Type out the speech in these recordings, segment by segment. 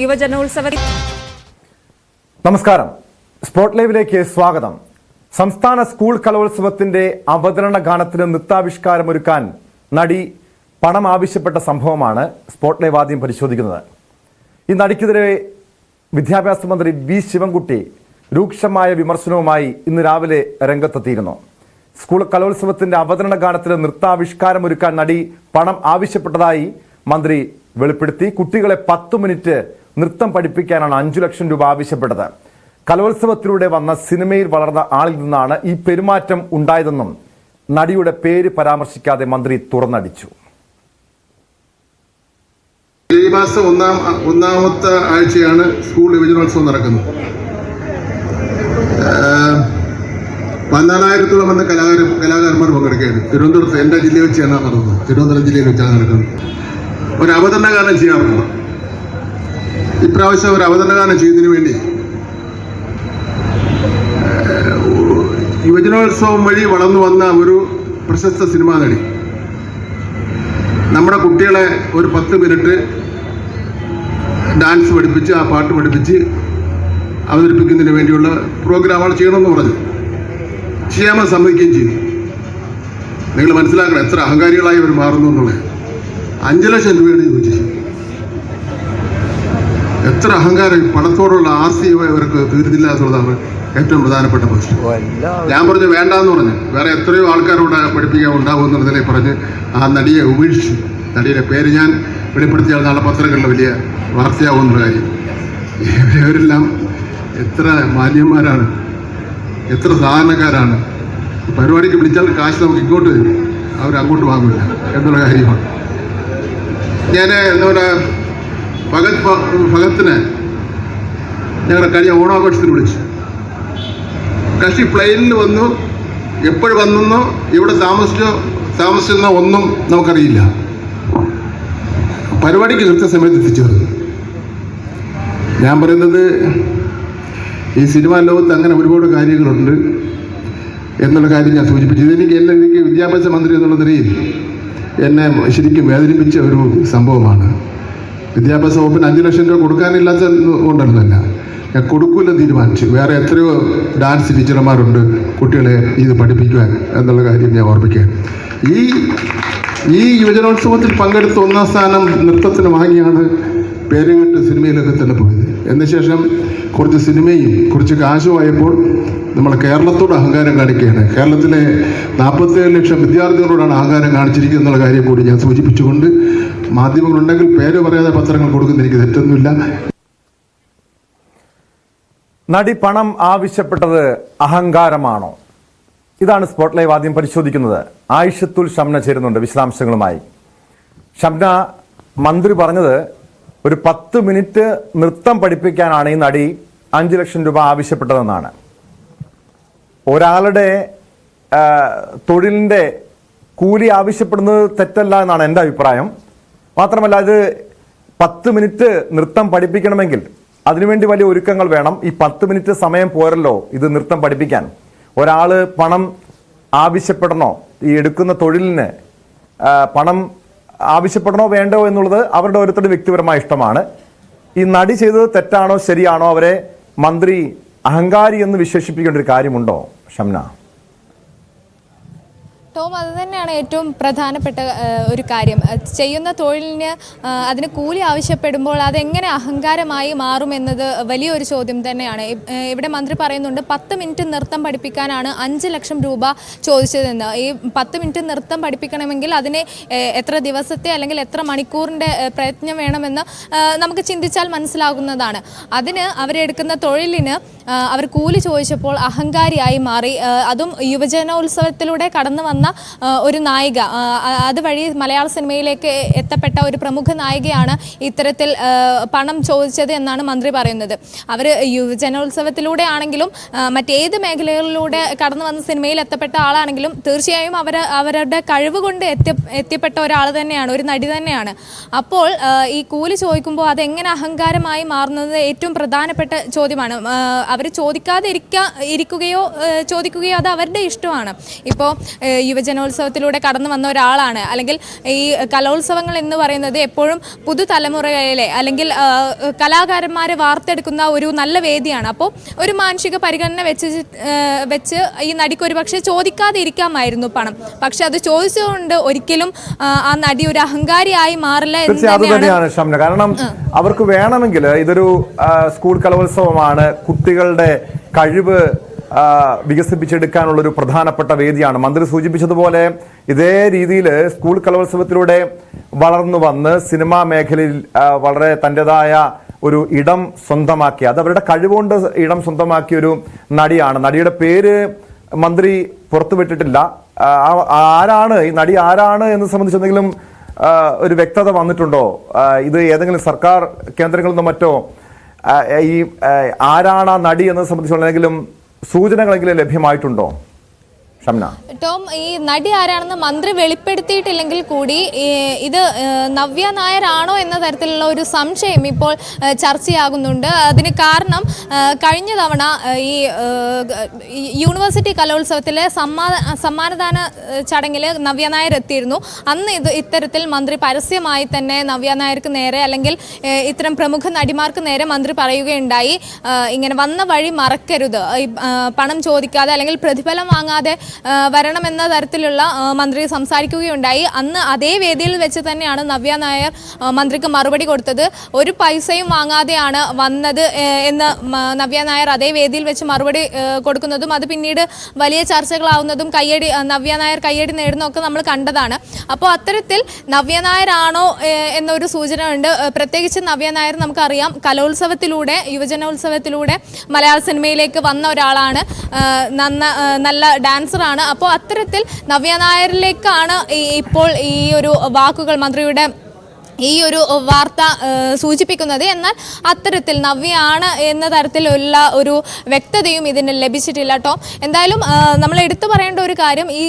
യുവജനോത്സവ നമസ്കാരം. സ്പോട്ട് ലൈവിലേക്ക് സ്വാഗതം. സംസ്ഥാന സ്കൂൾ കലോത്സവത്തിന്റെ അവതരണ ഗാനത്തിന് നൃത്താവിഷ്കാരമൊരുക്കാൻ നടി പണം ആവശ്യപ്പെട്ട സംഭവമാണ് സ്പോട്ട് ലൈവ് ആദ്യം പരിശോധിക്കുന്നത്. ഈ നടിക്കെതിരെ വിദ്യാഭ്യാസ മന്ത്രി വി ശിവൻകുട്ടി രൂക്ഷമായ വിമർശനവുമായി ഇന്ന് രാവിലെ രംഗത്തെത്തിയിരുന്നു. സ്കൂൾ കലോത്സവത്തിന്റെ അവതരണ ഗാനത്തിന് നൃത്താവിഷ്കാരമൊരുക്കാൻ നടി പണം ആവശ്യപ്പെട്ടതായി മന്ത്രി വെളിപ്പെടുത്തി. കുട്ടികളെ 10 മിനിറ്റ് നൃത്തം പഠിപ്പിക്കാനാണ് 5 ലക്ഷം രൂപ ആവശ്യപ്പെട്ടത്. കലോത്സവത്തിലൂടെ വന്ന സിനിമയിൽ വളർന്ന ആളിൽ നിന്നാണ് ഈ പെരുമാറ്റം ഉണ്ടായതെന്നും നടിയുടെ പേര് പരാമർശിക്കാതെ മന്ത്രി തുറന്നടിച്ചു. ഈ മാസം ഒന്നാമത്തെ ആഴ്ചയാണ് സ്കൂൾ യുവജനോത്സവം നടക്കുന്നത്. 14,000-ഓളം വന്ന കലാകാരന്മാർ പങ്കെടുക്കുകയാണ്. തിരുവനന്തപുരത്ത് എൻ്റെ ജില്ലയിൽ വെച്ചാണ് നടന്നത്. തിരുവനന്തപുരം ജില്ലയിൽ വെച്ചാണ് നടക്കുന്നത്. ഒരു അവതരണ ഗാനം ചെയ്യാറുണ്ട്. ഇപ്രാവശ്യം ഒരു അവതരണ ഗാനം ചെയ്യുന്നതിന് വേണ്ടി യുവജനോത്സവം വഴി വളർന്നു വന്ന ഒരു പ്രശസ്ത സിനിമാ നടി നമ്മുടെ കുട്ടികളെ ഒരു 10 മിനിറ്റ് ഡാൻസ് പഠിപ്പിച്ച് ആ പാട്ട് പഠിപ്പിച്ച് അവതരിപ്പിക്കുന്നതിന് വേണ്ടിയുള്ള പ്രോഗ്രാമുകൾ ചെയ്യണമെന്ന് പറഞ്ഞു. ചെയ്യാമെന്ന് സമ്മതിക്കുകയും ചെയ്തു. നിങ്ങൾ മനസ്സിലാക്കണം എത്ര അഹങ്കാരികളായി അവർ മാറുന്നു എന്നുള്ളത്. 5 ലക്ഷം രൂപയാണ് ചോദിച്ചത്. എത്ര അഹങ്കാരം, പണത്തോടുള്ള ആർത്തി ഇവർക്ക് തീർന്നില്ല എന്നുള്ളതാണ് ഏറ്റവും പ്രധാനപ്പെട്ട പ്രശ്നം. ഞാൻ പറഞ്ഞു വേണ്ടാന്ന് പറഞ്ഞു. വേറെ എത്രയോ ആൾക്കാരോട് പഠിപ്പിക്കാൻ ഉണ്ടാവും എന്നുള്ളതിനെ പറഞ്ഞ് ആ നടിയെ ഉപേക്ഷിച്ചു. നടിയുടെ പേര് ഞാൻ വെളിപ്പെടുത്തിയാൽ നാളെ പത്രങ്ങളിൽ വലിയ വാർത്തയാവുന്ന കാര്യം. ഇവരെല്ലാം എത്ര മാന്യന്മാരാണ്, എത്ര സാധാരണക്കാരാണ്. പരിപാടിക്ക് വിളിച്ചാൽ കാശ് നമുക്ക് ഇങ്ങോട്ട് തരും, അവരങ്ങോട്ട് വാങ്ങില്ല എന്നുള്ള കാര്യമാണ്. ഞാൻ നമ്മുടെ ഭഗത്തിനെ ഞങ്ങളുടെ കഴിഞ്ഞ ഓണാഘോഷത്തിന് വിളിച്ചു. കക്ഷി പ്ലെയിനിൽ വന്നു, എപ്പോഴും വന്നെന്നോ ഇവിടെ താമസിച്ചെന്നോ ഒന്നും നമുക്കറിയില്ല. പരിപാടിക്ക് കൃത്യസമയത്ത് എത്തിച്ചേർന്നു. ഞാൻ പറയുന്നത് ഈ സിനിമാ ലോകത്ത് അങ്ങനെ ഒരുപാട് കാര്യങ്ങളുണ്ട് എന്നുള്ള കാര്യം ഞാൻ സൂചിപ്പിച്ചു. എനിക്ക് വിദ്യാഭ്യാസ മന്ത്രി എന്നുള്ള നിലയിൽ എന്നെ ശരിക്കും വേദനിപ്പിച്ച ഒരു സംഭവമാണ്. വിദ്യാഭ്യാസ വകുപ്പിന് 5 ലക്ഷം രൂപ കൊടുക്കാനില്ലാത്ത കൊണ്ടൊന്നുമല്ല, ഞാൻ കൊടുക്കില്ലെന്ന് തീരുമാനിച്ചു. വേറെ എത്രയോ ഡാൻസ് ടീച്ചർമാരുണ്ട് കുട്ടികളെ ഇത് പഠിപ്പിക്കുവാൻ എന്നുള്ള കാര്യം ഞാൻ ഓർമ്മിക്കുകയാണ്. ഈ യുവജനോത്സവത്തിൽ പങ്കെടുത്ത 1-ാം സ്ഥാനം നൃത്തത്തിന് വാങ്ങിയാണ് പേരുകെട്ട് സിനിമയിലൊക്കെ തന്നെ പോയത്. എന്നശേഷം കുറച്ച് സിനിമയും കുറച്ച് കാശുമായപ്പോൾ നമ്മൾ കേരളത്തോട് അഹങ്കാരം കാണിക്കുകയാണ്. കേരളത്തിലെ 47 ലക്ഷം വിദ്യാർത്ഥികളോടാണ് അഹങ്കാരം കാണിച്ചിരിക്കുന്നത് എന്നുള്ള കാര്യം കൂടി ഞാൻ സൂചിപ്പിച്ചുകൊണ്ട്, മാധ്യമങ്ങളുണ്ടെങ്കിൽ പേര് പറയാതെ പത്രങ്ങൾ കൊടുക്കുന്ന എനിക്ക് തെറ്റൊന്നുമില്ല. നടി പണം ആവശ്യപ്പെട്ടത് അഹങ്കാരമാണോ? ഇതാണ് സ്പോട്ട് ലൈവ് ആദ്യം പരിശോധിക്കുന്നത്. ആയിഷത്തുൽ ഷംന ചേരുന്നുണ്ട് വിശദാംശങ്ങളുമായി. ഷംന, മന്ത്രി പറഞ്ഞത് ഒരു 10 മിനിറ്റ് നൃത്തം പഠിപ്പിക്കാനാണ് ഈ നടി 5 ലക്ഷം രൂപ ആവശ്യപ്പെട്ടതെന്നാണ്. ഒരാളുടെ തൊഴിലിന്റെ കൂലി ആവശ്യപ്പെടുന്നത് തെറ്റല്ല എന്നാണ് എൻ്റെ അഭിപ്രായം. മാത്രമല്ല, ഇത് 10 മിനിറ്റ് നൃത്തം പഠിപ്പിക്കണമെങ്കിൽ അതിനുവേണ്ടി വലിയ ഒരുക്കങ്ങൾ വേണം. ഈ 10 മിനിറ്റ് സമയം പോരല്ലോ ഇത് നൃത്തം പഠിപ്പിക്കാൻ. ഒരാൾ പണം ആവശ്യപ്പെടണോ, ഈ എടുക്കുന്ന തൊഴിലിന് പണം ആവശ്യപ്പെടണോ വേണ്ടോ എന്നുള്ളത് അവരുടെ ഓരോരുത്തരുടെ വ്യക്തിപരമായ ഇഷ്ടമാണ്. ഈ നടി ചെയ്തത് തെറ്റാണോ ശരിയാണോ, അവരെ മന്ത്രി അഹങ്കാരി എന്ന് വിശേഷിപ്പിക്കേണ്ട ഒരു കാര്യമുണ്ടോ ഷംന? ടോം, അത് തന്നെയാണ് ഏറ്റവും പ്രധാനപ്പെട്ട ഒരു കാര്യം. ചെയ്യുന്ന തൊഴിലിന് അതിന് കൂലി ആവശ്യപ്പെടുമ്പോൾ അതെങ്ങനെ അഹങ്കാരമായി മാറുമെന്നത് വലിയൊരു ചോദ്യം തന്നെയാണ്. ഇവിടെ മന്ത്രി പറയുന്നുണ്ട് 10 മിനിറ്റ് നൃത്തം പഠിപ്പിക്കാനാണ് 5 ലക്ഷം രൂപ ചോദിച്ചതെന്ന്. ഈ 10 മിനിറ്റ് നൃത്തം പഠിപ്പിക്കണമെങ്കിൽ അതിന് എത്ര ദിവസത്തെ അല്ലെങ്കിൽ എത്ര മണിക്കൂറിൻ്റെ പ്രയത്നം വേണമെന്ന് നമുക്ക് ചിന്തിച്ചാൽ മനസ്സിലാകുന്നതാണ്. അതിന് അവരെടുക്കുന്ന തൊഴിലിന് അവർ കൂലി ചോദിച്ചപ്പോൾ അഹങ്കാരിയായി മാറി. അതും യുവജനോത്സവത്തിലൂടെ കടന്നു വന്ന ഒരു നായിക, അതുവഴി മലയാള സിനിമയിലേക്ക് എത്തപ്പെട്ട ഒരു പ്രമുഖ നായികയാണ് ഇത്തരത്തിൽ പണം ചോദിച്ചത് എന്നാണ് മന്ത്രി പറയുന്നത്. അവർ യുവജനോത്സവത്തിലൂടെ ആണെങ്കിലും മറ്റേത് മേഖലകളിലൂടെ കടന്നു വന്ന സിനിമയിൽ എത്തപ്പെട്ട ആളാണെങ്കിലും തീർച്ചയായും അവരുടെ കഴിവ് കൊണ്ട് എത്തിപ്പെട്ട ഒരാൾ തന്നെയാണ്, ഒരു നടി തന്നെയാണ്. അപ്പോൾ ഈ കൂലി ചോദിക്കുമ്പോൾ അതെങ്ങനെ അഹങ്കാരമായി മാറുന്നത് ഏറ്റവും പ്രധാനപ്പെട്ട ചോദ്യമാണ്. അവർ ഇരിക്കുകയോ ചോദിക്കുകയോ അത് അവരുടെ ഇഷ്ടമാണ്. ഇപ്പോൾ യുവജനോത്സവത്തിലൂടെ കടന്നു വന്ന ഒരാളാണ്, അല്ലെങ്കിൽ ഈ കലോത്സവങ്ങൾ എന്ന് പറയുന്നത് എപ്പോഴും പുതുതലമുറയിലെ അല്ലെങ്കിൽ കലാകാരന്മാരെ വാർത്തെടുക്കുന്ന ഒരു നല്ല വേദിയാണ്. അപ്പോൾ ഒരു മാനുഷിക പരിഗണന വെച്ച് ഈ നടിക്ക് ഒരു പക്ഷേ ചോദിക്കാതെ ഇരിക്കാമായിരുന്നു പണം. പക്ഷെ അത് ചോദിച്ചുകൊണ്ട് ഒരിക്കലും ആ നടി ഒരു അഹങ്കാരിയായി മാറില്ല എന്ന് തന്നെയാണ് ഷംന. കാരണം അവർക്ക് വേണമെങ്കിൽ ഇതൊരു സ്കൂൾ കലോത്സവമാണ്, കുട്ടികളുടെ കഴിവ് വികസിപ്പിച്ചെടുക്കാനുള്ള ഒരു പ്രധാനപ്പെട്ട വേദിയാണ്. മന്ത്രി സൂചിപ്പിച്ചതുപോലെ ഇതേ രീതിയിൽ സ്കൂൾ കലോത്സവത്തിലൂടെ വളർന്നു വന്ന് സിനിമാ മേഖലയിൽ വളരെ തൻ്റെതായ ഒരു ഇടം സ്വന്തമാക്കി, അത് അവരുടെ കഴിവുകൊണ്ട് ഇടം സ്വന്തമാക്കിയ ഒരു നടിയാണ്. നടിയുടെ പേര് മന്ത്രി പുറത്തുവിട്ടിട്ടില്ല. ആരാണ് ഈ നടി, ആരാണ് എന്ന് സംബന്ധിച്ച് എന്തെങ്കിലും ഒരു വ്യക്തത വന്നിട്ടുണ്ടോ? ഇത് ഏതെങ്കിലും സർക്കാർ കേന്ദ്രങ്ങളിൽ നിന്നോ മറ്റോ ഈ ആരാണ് ആ നടി എന്നത് സംബന്ധിച്ചുള്ള എന്തെങ്കിലും സൂചനകളെങ്കിലും ലഭ്യമായിട്ടുണ്ടോ ഷംന? ടോം, ഈ നടി ആരാണെന്ന് മന്ത്രി വെളിപ്പെടുത്തിയിട്ടില്ലെങ്കിൽ കൂടി ഇത് നവ്യ നായർ ആണോ എന്ന തരത്തിലുള്ള ഒരു സംശയം ഇപ്പോൾ ചർച്ചയാകുന്നുണ്ട്. അതിന് കാരണം കഴിഞ്ഞ തവണ ഈ യൂണിവേഴ്സിറ്റി കലോത്സവത്തിലെ സമ്മാനദാന ചടങ്ങിൽ നവ്യ നായർ എത്തിയിരുന്നു. അന്ന് ഇത്തരത്തിൽ മന്ത്രി പരസ്യമായി തന്നെ നവ്യ നായർക്ക് നേരെ അല്ലെങ്കിൽ ഇത്തരം പ്രമുഖ നടിമാർക്ക് നേരെ മന്ത്രി പറയുകയുണ്ടായി, ഇങ്ങനെ വന്ന വഴി മറക്കരുത്, പണം ചോദിക്കാതെ അല്ലെങ്കിൽ പ്രതിഫലം വാങ്ങാതെ വരണമെന്ന തരത്തിലുള്ള മന്ത്രി സംസാരിക്കുകയുണ്ടായി. അന്ന് അതേ വേദിയിൽ വെച്ച് തന്നെയാണ് നവ്യ നായർ മന്ത്രിക്ക് മറുപടി കൊടുത്തത്. ഒരു പൈസയും വാങ്ങാതെയാണ് വന്നത് എന്ന് നവ്യ നായർ അതേ വേദിയിൽ വെച്ച് മറുപടി കൊടുക്കുന്നതും അത് പിന്നീട് വലിയ ചർച്ചകളാവുന്നതും നവ്യ നായർ കയ്യടി നേടുന്നതൊക്കെ നമ്മൾ കണ്ടതാണ്. അപ്പോൾ അത്തരത്തിൽ നവ്യ നായർ ആണോ എന്നൊരു സൂചന ഉണ്ട്. പ്രത്യേകിച്ച് നവ്യ നായർ നമുക്കറിയാം യുവജനോത്സവത്തിലൂടെ മലയാള സിനിമയിലേക്ക് വന്ന ഒരാളാണ്, നല്ല ഡാൻസറാണ്. അപ്പോൾ അത്തരത്തിൽ നവ്യ നായരിലേക്കാണ് ഇപ്പോൾ ഈ ഒരു വാക്കുകൾ മന്ത്രിയുടെ ഈ ഒരു വാർത്ത സൂചിപ്പിക്കുന്നത്. എന്നാൽ അത്തരത്തിൽ നവ്യയാണ് എന്ന തരത്തിലുള്ള ഒരു വ്യക്തതയും ഇതിന് ലഭിച്ചിട്ടില്ല കേട്ടോ. എന്തായാലും നമ്മൾ എടുത്തു പറയേണ്ട ഒരു കാര്യം, ഈ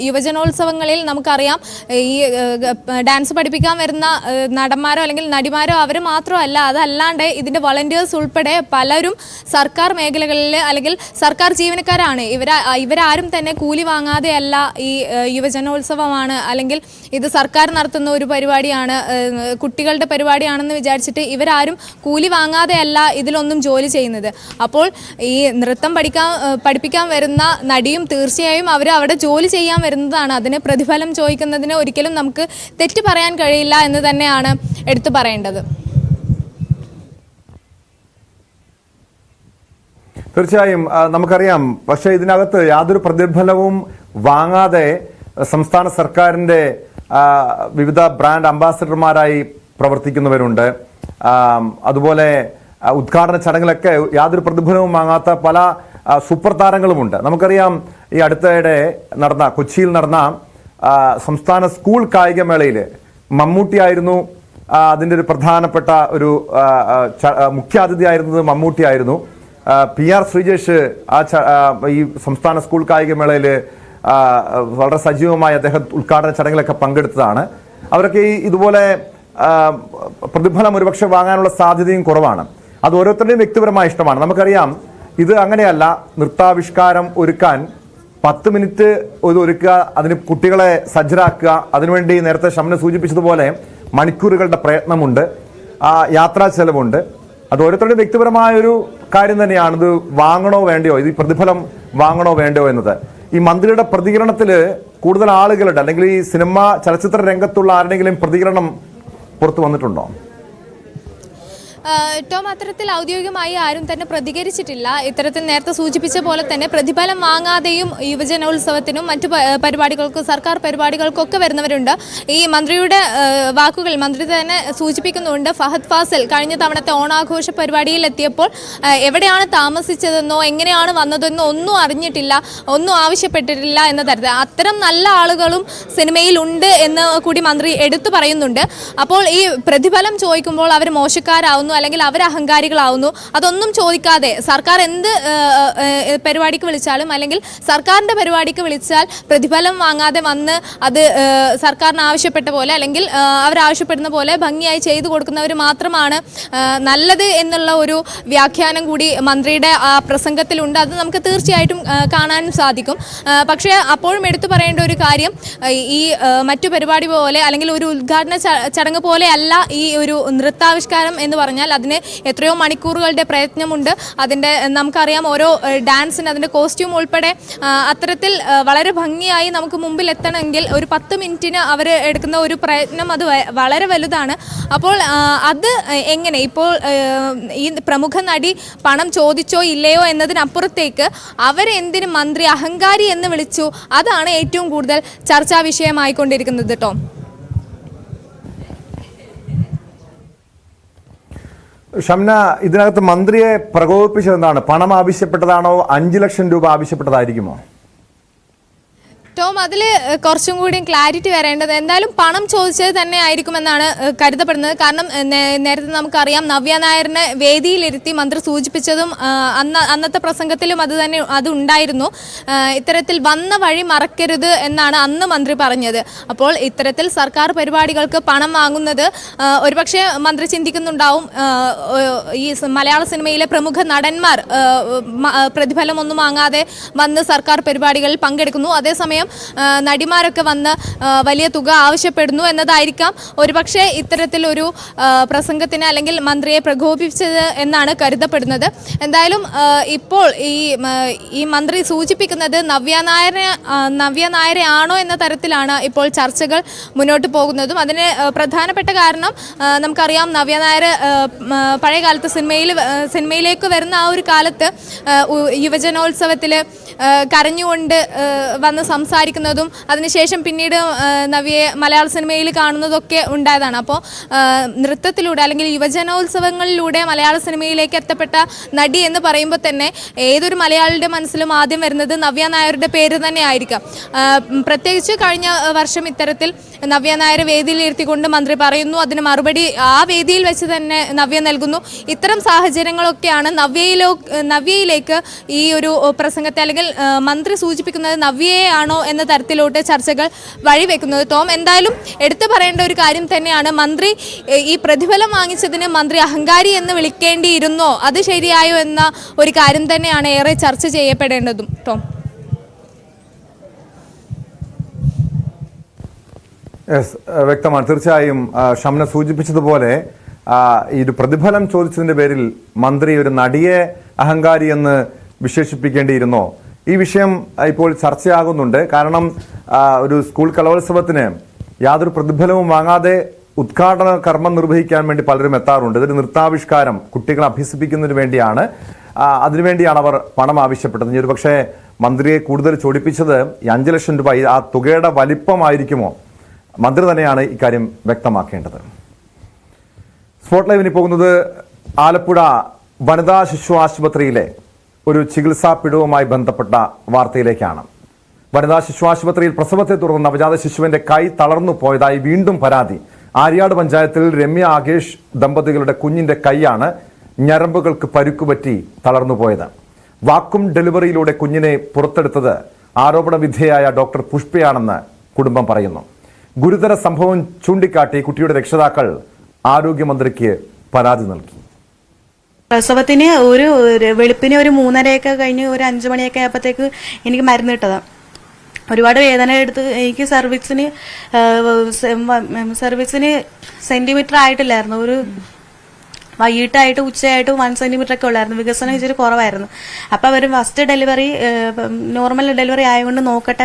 യുവജനോത്സവങ്ങളിൽ നമുക്കറിയാം ഈ ഡാൻസ് പഠിപ്പിക്കാൻ വരുന്ന നടന്മാരോ അല്ലെങ്കിൽ നടിമാരോ അവർ മാത്രമല്ല, അതല്ലാണ്ട് ഇതിൻ്റെ വളണ്ടിയേഴ്സ് ഉൾപ്പെടെ പലരും സർക്കാർ മേഖലകളിൽ അല്ലെങ്കിൽ സർക്കാർ ജീവനക്കാരാണ്. ഇവരാരും തന്നെ കൂലി വാങ്ങാതെയല്ല ഈ യുവജനോത്സവമാണ് അല്ലെങ്കിൽ ഇത് സർക്കാർ നടത്തുന്ന ഒരു പരിപാടിയാണ്, കുട്ടികളുടെ പരിപാടിയാണെന്ന് വിചാരിച്ചിട്ട് ഇവരാരും കൂലി വാങ്ങാതെയല്ല ഇതിലൊന്നും ജോലി ചെയ്യുന്നത്. അപ്പോൾ ഈ നൃത്തം പഠിപ്പിക്കാൻ വരുന്ന നടിയും തീർച്ചയായും അവർ അവിടെ ജോലി ചെയ്യാൻ വരുന്നതാണ്. അതിന് പ്രതിഫലം ചോദിക്കുന്നതിന് ഒരിക്കലും നമുക്ക് തെറ്റ് പറയാൻ കഴിയില്ല എന്ന് തന്നെയാണ് എടുത്തു പറയേണ്ടത്. തീർച്ചയായും നമുക്കറിയാം. പക്ഷേ ഇതിനകത്ത് യാതൊരു പ്രതിഫലവും വാങ്ങാതെ സംസ്ഥാന സർക്കാരിൻ്റെ വിവിധ ബ്രാൻഡ് അംബാസഡർമാരായി പ്രവർത്തിക്കുന്നവരുണ്ട്. അതുപോലെ ഉദ്ഘാടന ചടങ്ങിലൊക്കെ യാതൊരു പ്രതിഫലവും വാങ്ങാത്ത പല സൂപ്പർ താരങ്ങളുമുണ്ട്. നമുക്കറിയാം ഈ അടുത്തിടെ കൊച്ചിയിൽ നടന്ന സംസ്ഥാന സ്കൂൾ കായികമേളയിൽ മമ്മൂട്ടിയായിരുന്നു അതിൻ്റെ ഒരു പ്രധാനപ്പെട്ട ഒരു മുഖ്യാതിഥിയായിരുന്നത്. മമ്മൂട്ടിയായിരുന്നു. PR ശ്രീജേഷ് ഈ സംസ്ഥാന സ്കൂൾ കായികമേളയിൽ വളരെ സജീവമായി അദ്ദേഹം ഉദ്ഘാടന ചടങ്ങിലൊക്കെ പങ്കെടുത്തതാണ്. അവരൊക്കെ ഇതുപോലെ പ്രതിഫലം ഒരുപക്ഷെ വാങ്ങാനുള്ള സാധ്യതയും കുറവാണ്. അത് ഓരോരുത്തരുടെയും വ്യക്തിപരമായ ഇഷ്ടമാണ്. നമുക്കറിയാം ഇത് അങ്ങനെയല്ല. നൃത്താവിഷ്കാരം ഒരുക്കാൻ 10 മിനിറ്റ് ഒരുക്കുക, അതിന് കുട്ടികളെ സജ്ജരാക്കുക, അതിനുവേണ്ടി നേരത്തെ ഷംന സൂചിപ്പിച്ചതുപോലെ മണിക്കൂറുകളുടെ പ്രയത്നമുണ്ട്, യാത്രാ ചെലവുണ്ട്. അത് ഓരോരുത്തരുടെയും വ്യക്തിപരമായ ഒരു കാര്യം തന്നെയാണ്. ഇത് വാങ്ങണോ വേണ്ടയോ, ഇത് പ്രതിഫലം വാങ്ങണോ വേണ്ടയോ എന്നത്. ഈ മന്ത്രിയുടെ പ്രതികരണത്തിൽ കൂടുതൽ ആളുകളുടെ അല്ലെങ്കിൽ ഈ സിനിമ ചലച്ചിത്ര രംഗത്തുള്ള ആരുടെങ്കിലും പ്രതികരണം പുറത്തു വന്നിട്ടുണ്ടോ? ടോം, അത്തരത്തിൽ ഔദ്യോഗികമായി ആരും തന്നെ പ്രതികരിച്ചിട്ടില്ല. ഇത്തരത്തിൽ നേരത്തെ സൂചിപ്പിച്ച പോലെ തന്നെ പ്രതിഫലം വാങ്ങാതെയും യുവജനോത്സവത്തിനും മറ്റു പരിപാടികൾക്കും സർക്കാർ പരിപാടികൾക്കൊക്കെ വരുന്നവരുണ്ട്. ഈ മന്ത്രിയുടെ വാക്കുകൾ മന്ത്രി തന്നെ സൂചിപ്പിക്കുന്നുണ്ട്. ഫഹദ് ഫാസിൽ കഴിഞ്ഞ തവണത്തെ ഓണാഘോഷ പരിപാടിയിൽ എത്തിയപ്പോൾ എവിടെയാണ് താമസിച്ചതെന്നോ എങ്ങനെയാണ് വന്നതെന്നോ ഒന്നും അറിഞ്ഞിട്ടില്ല, ഒന്നും ആവശ്യപ്പെട്ടിട്ടില്ല എന്ന തരത്തിൽ അത്തരം നല്ല ആളുകളും സിനിമയിൽ ഉണ്ട് എന്ന് കൂടി മന്ത്രി എടുത്തു പറയുന്നുണ്ട്. അപ്പോൾ ഈ പ്രതിഫലം ചോദിക്കുമ്പോൾ അവർ മോശക്കാരാവുന്നു അല്ലെങ്കിൽ അവർ അഹങ്കാരികളാവുന്നു. അതൊന്നും ചോദിക്കാതെ സർക്കാർ എന്ത് പരിപാടിക്ക് വിളിച്ചാലും അല്ലെങ്കിൽ സർക്കാരിൻ്റെ പരിപാടിക്ക് വിളിച്ചാൽ പ്രതിഫലം വാങ്ങാതെ വന്ന് അത് സർക്കാരിന് ആവശ്യപ്പെട്ട പോലെ അല്ലെങ്കിൽ അവരാവശ്യപ്പെടുന്ന പോലെ ഭംഗിയായി ചെയ്തു കൊടുക്കുന്നവർ മാത്രമാണ് നല്ലത് എന്നുള്ള ഒരു വ്യാഖ്യാനം കൂടി മന്ത്രിയുടെ ആ പ്രസംഗത്തിലുണ്ട്. അത് നമുക്ക് തീർച്ചയായിട്ടും കാണാനും സാധിക്കും. പക്ഷേ അപ്പോഴും എടുത്തു പറയേണ്ട ഒരു കാര്യം, ഈ മറ്റു പരിപാടി പോലെ അല്ലെങ്കിൽ ഒരു ഉദ്ഘാടന ചടങ്ങ് പോലെ അല്ല ഈ ഒരു നൃത്താവിഷ്കാരം എന്ന് പറഞ്ഞാൽ. അതിന് എത്രയോ മണിക്കൂറുകളുടെ പ്രയത്നമുണ്ട്. അതിൻ്റെ നമുക്കറിയാം, ഓരോ ഡാൻസിന് അതിൻ്റെ കോസ്റ്റ്യൂം ഉൾപ്പെടെ അത്തരത്തിൽ വളരെ ഭംഗിയായി നമുക്ക് മുമ്പിൽ എത്തണമെങ്കിൽ ഒരു 10 മിനിറ്റിന് അവർ എടുക്കുന്ന ഒരു പ്രയത്നം അത് വളരെ വലുതാണ്. അപ്പോൾ അത് എങ്ങനെ ഇപ്പോൾ ഈ പ്രമുഖ നടി പണം ചോദിച്ചോ ഇല്ലയോ എന്നതിനപ്പുറത്തേക്ക് അവരെന്തിന് മന്ത്രി അഹങ്കാരി എന്ന് വിളിച്ചു, അതാണ് ഏറ്റവും കൂടുതൽ ചർച്ചാ വിഷയമായിക്കൊണ്ടിരിക്കുന്നത് കേട്ടോ. ഷംന, ഇതിനകത്ത് മന്ത്രിയെ പ്രകോപിപ്പിച്ചതെന്താണ്? പണം ആവശ്യപ്പെട്ടതാണോ, 5 ലക്ഷം രൂപ ആവശ്യപ്പെട്ടതായിരിക്കുമോ? ടോം, അതിൽ കുറച്ചും കൂടി ക്ലാരിറ്റി വരേണ്ടത് എന്തായാലും പണം ചോദിച്ചത് തന്നെ ആയിരിക്കുമെന്നാണ് കരുതപ്പെടുന്നത്. കാരണം നേരത്തെ നമുക്കറിയാം, നവ്യ നായരിനെ വേദിയിലിരുത്തി മന്ത്രി സൂചിപ്പിച്ചതും അന്നത്തെ പ്രസംഗത്തിലും അത് ഉണ്ടായിരുന്നു. ഇത്തരത്തിൽ വന്ന വഴി മറക്കരുത് എന്നാണ് അന്ന് മന്ത്രി പറഞ്ഞത്. അപ്പോൾ ഇത്തരത്തിൽ സർക്കാർ പരിപാടികൾക്ക് പണം വാങ്ങുന്നത് ഒരുപക്ഷെ മന്ത്രി ചിന്തിക്കുന്നുണ്ടാവും, ഈ മലയാള സിനിമയിലെ പ്രമുഖ നടന്മാർ പ്രതിഫലമൊന്നും വാങ്ങാതെ വന്ന് സർക്കാർ പരിപാടികളിൽ പങ്കെടുക്കുന്നു, അതേസമയം നടിമാരൊക്കെ വന്ന് വലിയ തുക ആവശ്യപ്പെടുന്നു എന്നതായിരിക്കാം ഒരുപക്ഷെ ഇത്തരത്തിലൊരു പ്രസംഗത്തിന് അല്ലെങ്കിൽ മന്ത്രിയെ പ്രകോപിപ്പിച്ചത് എന്നാണ് കരുതപ്പെടുന്നത്. എന്തായാലും ഇപ്പോൾ ഈ മന്ത്രി സൂചിപ്പിക്കുന്നത് നവ്യ നായരെ ആണോ എന്ന തരത്തിലാണ് ഇപ്പോൾ ചർച്ചകൾ മുന്നോട്ട് പോകുന്നതും. അതിന് പ്രധാനപ്പെട്ട കാരണം നമുക്കറിയാം, നവ്യ നായർ പഴയ കാലത്ത് സിനിമയിലേക്ക് വരുന്ന ആ ഒരു കാലത്ത് യുവജനോത്സവത്തിൽ കരഞ്ഞുകൊണ്ട് വന്ന് സംസാരിക്കുന്നതും അതിനുശേഷം പിന്നീട് നവ്യയെ മലയാള സിനിമയിൽ കാണുന്നതൊക്കെ ഉണ്ടായതാണ്. അപ്പോൾ നൃത്തത്തിലൂടെ അല്ലെങ്കിൽ യുവജനോത്സവങ്ങളിലൂടെ മലയാള സിനിമയിലേക്ക് എത്തപ്പെട്ട നടി എന്ന് പറയുമ്പോൾ തന്നെ ഏതൊരു മലയാളിയുടെ മനസ്സിലും ആദ്യം വരുന്നത് നവ്യ നായരുടെ പേര് തന്നെ ആയിരിക്കാം. പ്രത്യേകിച്ച് കഴിഞ്ഞ വർഷം ഇത്തരത്തിൽ നവ്യ നായരെ വേദിയിലിരുത്തിക്കൊണ്ട് മന്ത്രി പറയുന്നു, അതിന് മറുപടി ആ വേദിയിൽ വെച്ച് തന്നെ നവ്യ നൽകുന്നു. ഇത്തരം സാഹചര്യങ്ങളൊക്കെയാണ് നവ്യയിലേക്ക് ഈ ഒരു പ്രസംഗത്തെ അല്ലെങ്കിൽ മന്ത്രി സൂചിപ്പിക്കുന്നത് നവ്യയാണോ എന്ന തരത്തിലോട്ട് ചർച്ചകൾ വഴിവെക്കുന്നത്. ടോം, എന്തായാലും എടുത്തു പറയേണ്ട ഒരു കാര്യം തന്നെയാണ്, മന്ത്രി ഈ പ്രതിഫലം വാങ്ങിച്ചതിന് മന്ത്രി അഹങ്കാരി എന്ന് വിളിക്കേണ്ടിയിരുന്നോ, അത് ശരിയായോ എന്ന ഒരു കാര്യം തന്നെയാണ് ഏറെ ചർച്ച ചെയ്യപ്പെടേണ്ടതും. ടോം, വ്യക്തമാണ്. തീർച്ചയായും ഷംന സൂചിപ്പിച്ചതുപോലെ ഈ ഒരു പ്രതിഫലം ചോദിച്ചതിന്റെ പേരിൽ മന്ത്രി ഒരു നടിയെ അഹങ്കാരി എന്ന് വിശേഷിപ്പിക്കേണ്ടിയിരുന്നോ? ഈ വിഷയം ഇപ്പോൾ ചർച്ചയാകുന്നുണ്ട്. കാരണം ഒരു സ്കൂൾ കലോത്സവത്തിന് യാതൊരു പ്രതിഫലവും വാങ്ങാതെ ഉദ്ഘാടന കർമ്മം നിർവഹിക്കാൻ വേണ്ടി പലരും എത്താറുണ്ട്. ഇതൊരു നൃത്താവിഷ്കാരം കുട്ടികളെ അഭ്യസിപ്പിക്കുന്നതിന് വേണ്ടിയാണ്. അതിനുവേണ്ടിയാണ് അവർ പണം ആവശ്യപ്പെട്ടത്. ഒരു പക്ഷേ മന്ത്രിയെ കൂടുതൽ ചൊടിപ്പിച്ചത് ഈ 5 ലക്ഷം രൂപ, ആ തുകയുടെ വലിപ്പമായിരിക്കുമോ? മന്ത്രി തന്നെയാണ് ഇക്കാര്യം വ്യക്തമാക്കേണ്ടത്. സ്പോട്ട് ലൈവിന് പോകുന്നത് ആലപ്പുഴ വനിതാ ശിശു ആശുപത്രിയിലെ ഒരു ചികിത്സാ പിഴവുമായി ബന്ധപ്പെട്ട വാർത്തയിലേക്കാണ്. വനിതാ ശിശു ആശുപത്രിയിൽ പ്രസവത്തെ തുടർന്ന് നവജാത ശിശുവിന്റെ കൈ തളർന്നു പോയതായി വീണ്ടും പരാതി. ആര്യാട് പഞ്ചായത്തിൽ രമ്യ ആകേഷ് ദമ്പതികളുടെ കുഞ്ഞിന്റെ കൈയാണ് ഞരമ്പുകൾക്ക് പരുക്കുപറ്റി തളർന്നുപോയത്. വാക്വം ഡെലിവറിയിലൂടെ കുഞ്ഞിനെ പുറത്തെടുത്തത് ആരോപണ വിധേയായ ഡോക്ടർ പുഷ്പയാണെന്ന് കുടുംബം പറയുന്നു. ഗുരുതര സംഭവം ചൂണ്ടിക്കാട്ടി കുട്ടിയുടെ രക്ഷിതാക്കൾ ആരോഗ്യമന്ത്രിക്ക് പരാതി നൽകി. പ്രസവത്തിന് ഒരു വെളുപ്പിന് ഒരു 3:30 കഴിഞ്ഞ് ഒരു 5 മണിയൊക്കെ ആയപ്പോഴത്തേക്ക് എനിക്ക് മരുന്ന് കിട്ടതാണ്. ഒരുപാട് വേദന എടുത്ത് എനിക്ക് സർവീസിന് സെന്റിമീറ്റർ ആയിട്ടില്ലായിരുന്നു. ഒരു വൈകിട്ടായിട്ട് ഉച്ചയായിട്ട് 1 സെന്റിമീറ്റർ ഒക്കെ ഉള്ളായിരുന്നു. വികസനം ഇച്ചിരി കുറവായിരുന്നു. അപ്പോൾ അവർ ഫസ്റ്റ് ഡെലിവറി നോർമൽ ഡെലിവറി ആയതുകൊണ്ട്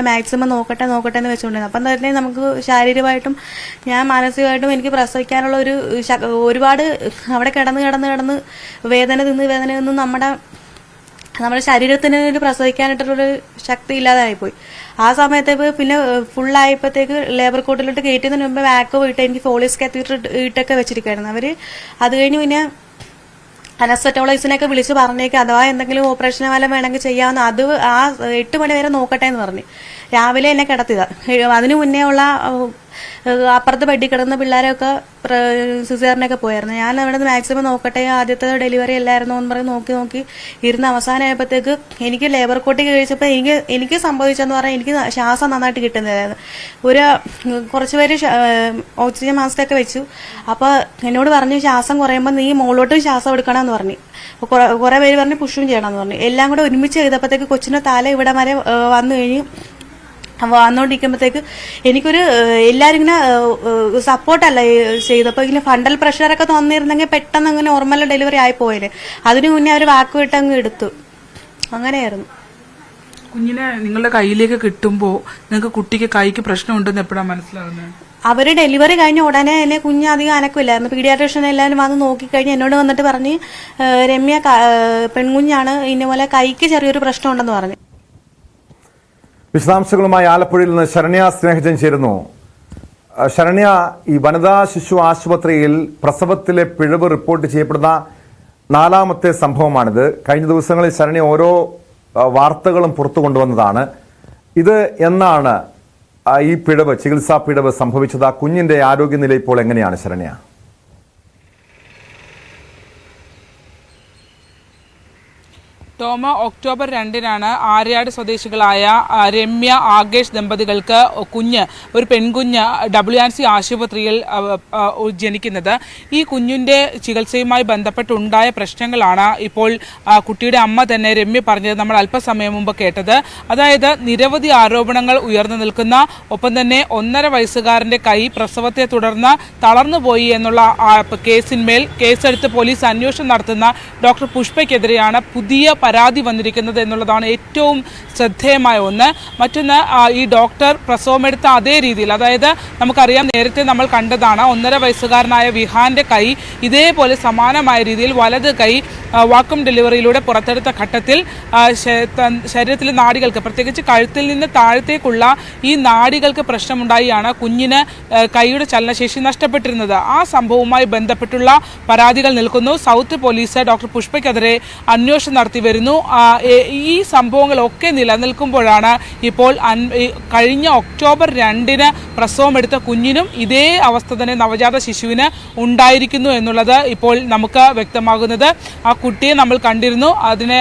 മാക്സിമം നോക്കട്ടെ എന്ന് വെച്ചുകൊണ്ടിരുന്നു. അപ്പം തന്നെ നമുക്ക് ശാരീരികമായിട്ടും ഞാൻ മാനസികമായിട്ടും എനിക്ക് പ്രസവിക്കാനുള്ള ഒരുപാട് അവിടെ കിടന്ന് വേദന നിന്ന് നമ്മുടെ ശരീരത്തിന് പ്രസവിക്കാനായിട്ടുള്ളൊരു ശക്തി ഇല്ലാതായിപ്പോയി. ആ സമയത്തേക്ക് പിന്നെ ഫുള്ളായപ്പോഴത്തേക്ക് ലേബർ കോട്ടിലോട്ട് കയറ്റുന്നതിന് മുമ്പ് വാക്കോ ഇട്ട് എനിക്ക് ഫോളിയസ് കാത്തീറ്റർ ഇട്ടൊക്കെ വെച്ചിരിക്കുകയായിരുന്നു അവർ. അത് കഴിഞ്ഞ് പിന്നെ അനസ്റ്ററ്റോളജിസിനൊക്കെ വിളിച്ച് പറഞ്ഞേക്ക് അഥവാ എന്തെങ്കിലും ഓപ്പറേഷൻ വല്ലതും വേണമെങ്കിൽ ചെയ്യാവുന്ന അത് ആ 8 മണി വരെ നോക്കട്ടെ എന്ന് പറഞ്ഞു. രാവിലെ എന്നെ കിടത്തിയതാണ്. അതിനു മുന്നേ ഉള്ള അപ്പുറത്ത് ബെഡിൽ കിടന്ന പിള്ളേരൊക്കെ സിസേറിനൊക്കെ പോയായിരുന്നു. ഞാൻ അവിടെ നിന്ന് മാക്സിമം നോക്കട്ടെ, ആദ്യത്തെ ഡെലിവറി അല്ലായിരുന്നു എന്ന് പറഞ്ഞ് നോക്കി ഇരുന്ന് അവസാനമായപ്പോഴത്തേക്ക് എനിക്ക് ലേബർ കോട്ടി കഴിച്ചപ്പോൾ എനിക്ക് സംഭവിച്ചെന്ന് പറഞ്ഞാൽ എനിക്ക് ശ്വാസം നന്നായിട്ട് കിട്ടുന്നതായിരുന്നു. കുറച്ച് പേര് ഓക്സിജൻ മാസ്ക് ഒക്കെ വെച്ചു. അപ്പോൾ എന്നോട് പറഞ്ഞു ശ്വാസം കുറയുമ്പോൾ നീ മുകളിലോട്ടും ശ്വാസം എടുക്കണമെന്ന് പറഞ്ഞു. കുറെ പേര് പറഞ്ഞ് പുഷും ചെയ്യണമെന്ന് പറഞ്ഞു. എല്ലാം കൂടെ ഒരുമിച്ച് ചെയ്തപ്പോഴത്തേക്ക് കൊച്ചിന്റെ തല ഇവിടെ വരെ വന്നു കഴിഞ്ഞ് വന്നുകൊണ്ടിരിക്കുമ്പോഴത്തേക്ക് എനിക്കൊരു എല്ലാവരും ഇങ്ങനെ സപ്പോർട്ടല്ല ചെയ്തപ്പോൾ ഇങ്ങനെ ഫണ്ടൽ പ്രഷറൊക്കെ തോന്നിയിരുന്നെങ്കിൽ പെട്ടെന്ന് അങ്ങനെ നോർമൽ ഡെലിവറി ആയി പോയില്ലേ. അതിനു മുന്നേ അവർ വാക്കുവിട്ട് അങ്ങ് എടുത്തു. അങ്ങനെയായിരുന്നു. കുഞ്ഞിനെ നിങ്ങളുടെ കയ്യിലേക്ക് കിട്ടുമ്പോൾ നിങ്ങൾക്ക് കുട്ടിക്ക് കൈക്ക് പ്രശ്നമുണ്ടെന്ന് എപ്പോഴാണ് മനസ്സിലാവുന്നത്? അവര് ഡെലിവറി കഴിഞ്ഞ ഉടനെ തന്നെ കുഞ്ഞ് അധികം അനക്കില്ലായിരുന്നു. പീഡിയാട്രീഷ്യൻ എല്ലാവരും വന്ന് നോക്കിക്കഴിഞ്ഞ് എന്നോട് വന്നിട്ട് പറഞ്ഞ് രമ്യ പെൺകുഞ്ഞാണ്, ഇന്നപോലെ കൈക്ക് ചെറിയൊരു പ്രശ്നമുണ്ടെന്ന് പറഞ്ഞു. വിശദാംശങ്ങളുമായി ആലപ്പുഴയിൽ നിന്ന് ശരണ്യ സ്നേഹജൻ ചേരുന്നു. ശരണ്യ, ഈ വനിതാ ശിശു ആശുപത്രിയിൽ പ്രസവത്തിലെ പിഴവ് റിപ്പോർട്ട് ചെയ്യപ്പെടുന്ന 4ാമത്തെ സംഭവമാണിത്. കഴിഞ്ഞ ദിവസങ്ങളിൽ ശരണ്യ ഓരോ വാർത്തകളും പുറത്തു കൊണ്ടുവന്നതാണ്. ഇത് എന്നാണ് ഈ പിഴവ്, ചികിത്സാ പിഴവ് സംഭവിച്ചത്? ആ കുഞ്ഞിന്റെ ആരോഗ്യനില ഇപ്പോൾ എങ്ങനെയാണ് ശരണ്യ? ടോമ, ഒക്ടോബർ 2-നാണ് ആര്യാട് സ്വദേശികളായ രമ്യ ആകേഷ് ദമ്പതികൾക്ക് ഒരു പെൺകുഞ്ഞ് WRC ആശുപത്രിയിൽ ജനിക്കുന്നത്. ഈ കുഞ്ഞിന്റെ ചികിത്സയുമായി ബന്ധപ്പെട്ടുണ്ടായ പ്രശ്നങ്ങളാണ് ഇപ്പോൾ കുട്ടിയുടെ അമ്മ തന്നെ രമ്യ പറഞ്ഞത് നമ്മൾ അല്പസമയം മുമ്പ് കേട്ടത്. അതായത് നിരവധി ആരോപണങ്ങൾ ഉയർന്നു നിൽക്കുന്ന, ഒപ്പം തന്നെ 1.5 വയസ്സുകാരന്റെ കൈ പ്രസവത്തെ തുടർന്ന് തളർന്നുപോയി എന്നുള്ള കേസിന്മേൽ കേസെടുത്ത് പോലീസ് അന്വേഷണം നടത്തുന്ന ഡോക്ടർ പുഷ്പയ്ക്കെതിരെയാണ് പുതിയ പരാതി വന്നിരിക്കുന്നത് എന്നുള്ളതാണ് ഏറ്റവും ശ്രദ്ധേയമായ ഒന്ന്. മറ്റൊന്ന്, ഈ ഡോക്ടർ പ്രസവമെടുത്ത അതേ രീതിയിൽ, അതായത് നമുക്കറിയാം, നേരത്തെ നമ്മൾ കണ്ടതാണ് 1.5 വയസ്സുകാരനായ വിഹാന്റെ കൈ ഇതേപോലെ സമാനമായ രീതിയിൽ വലത് കൈ വാക്വം ഡെലിവറിയിലൂടെ പുറത്തെടുത്ത ഘട്ടത്തിൽ ശരീരത്തിലെ നാഡികൾക്ക്, പ്രത്യേകിച്ച് കഴുത്തിൽ നിന്ന് താഴത്തേക്കുള്ള ഈ നാഡികൾക്ക് പ്രശ്നമുണ്ടായിയാണ് കുഞ്ഞിന് കൈയുടെ ചലനശേഷി നഷ്ടപ്പെട്ടിരുന്നത്. ആ സംഭവവുമായി ബന്ധപ്പെട്ടുള്ള പരാതികൾ നിൽക്കുന്നു. സൗത്ത് പോലീസ് ഡോക്ടർ പുഷ്പയ്ക്കെതിരെ അന്വേഷണം നടത്തി വരുന്നു. ഈ സംഭവങ്ങളൊക്കെ നിലനിൽക്കുമ്പോഴാണ് ഇപ്പോൾ കഴിഞ്ഞ ഒക്ടോബർ 2-ന് പ്രസവമെടുത്ത കുഞ്ഞിനും ഇതേ അവസ്ഥ തന്നെ നവജാത ശിശുവിന് ഉണ്ടായിരിക്കുന്നു എന്നുള്ളത് ഇപ്പോൾ നമുക്ക് വ്യക്തമാകുന്നത്. ആ കുട്ടിയെ നമ്മൾ കണ്ടിരുന്നു. അതിന്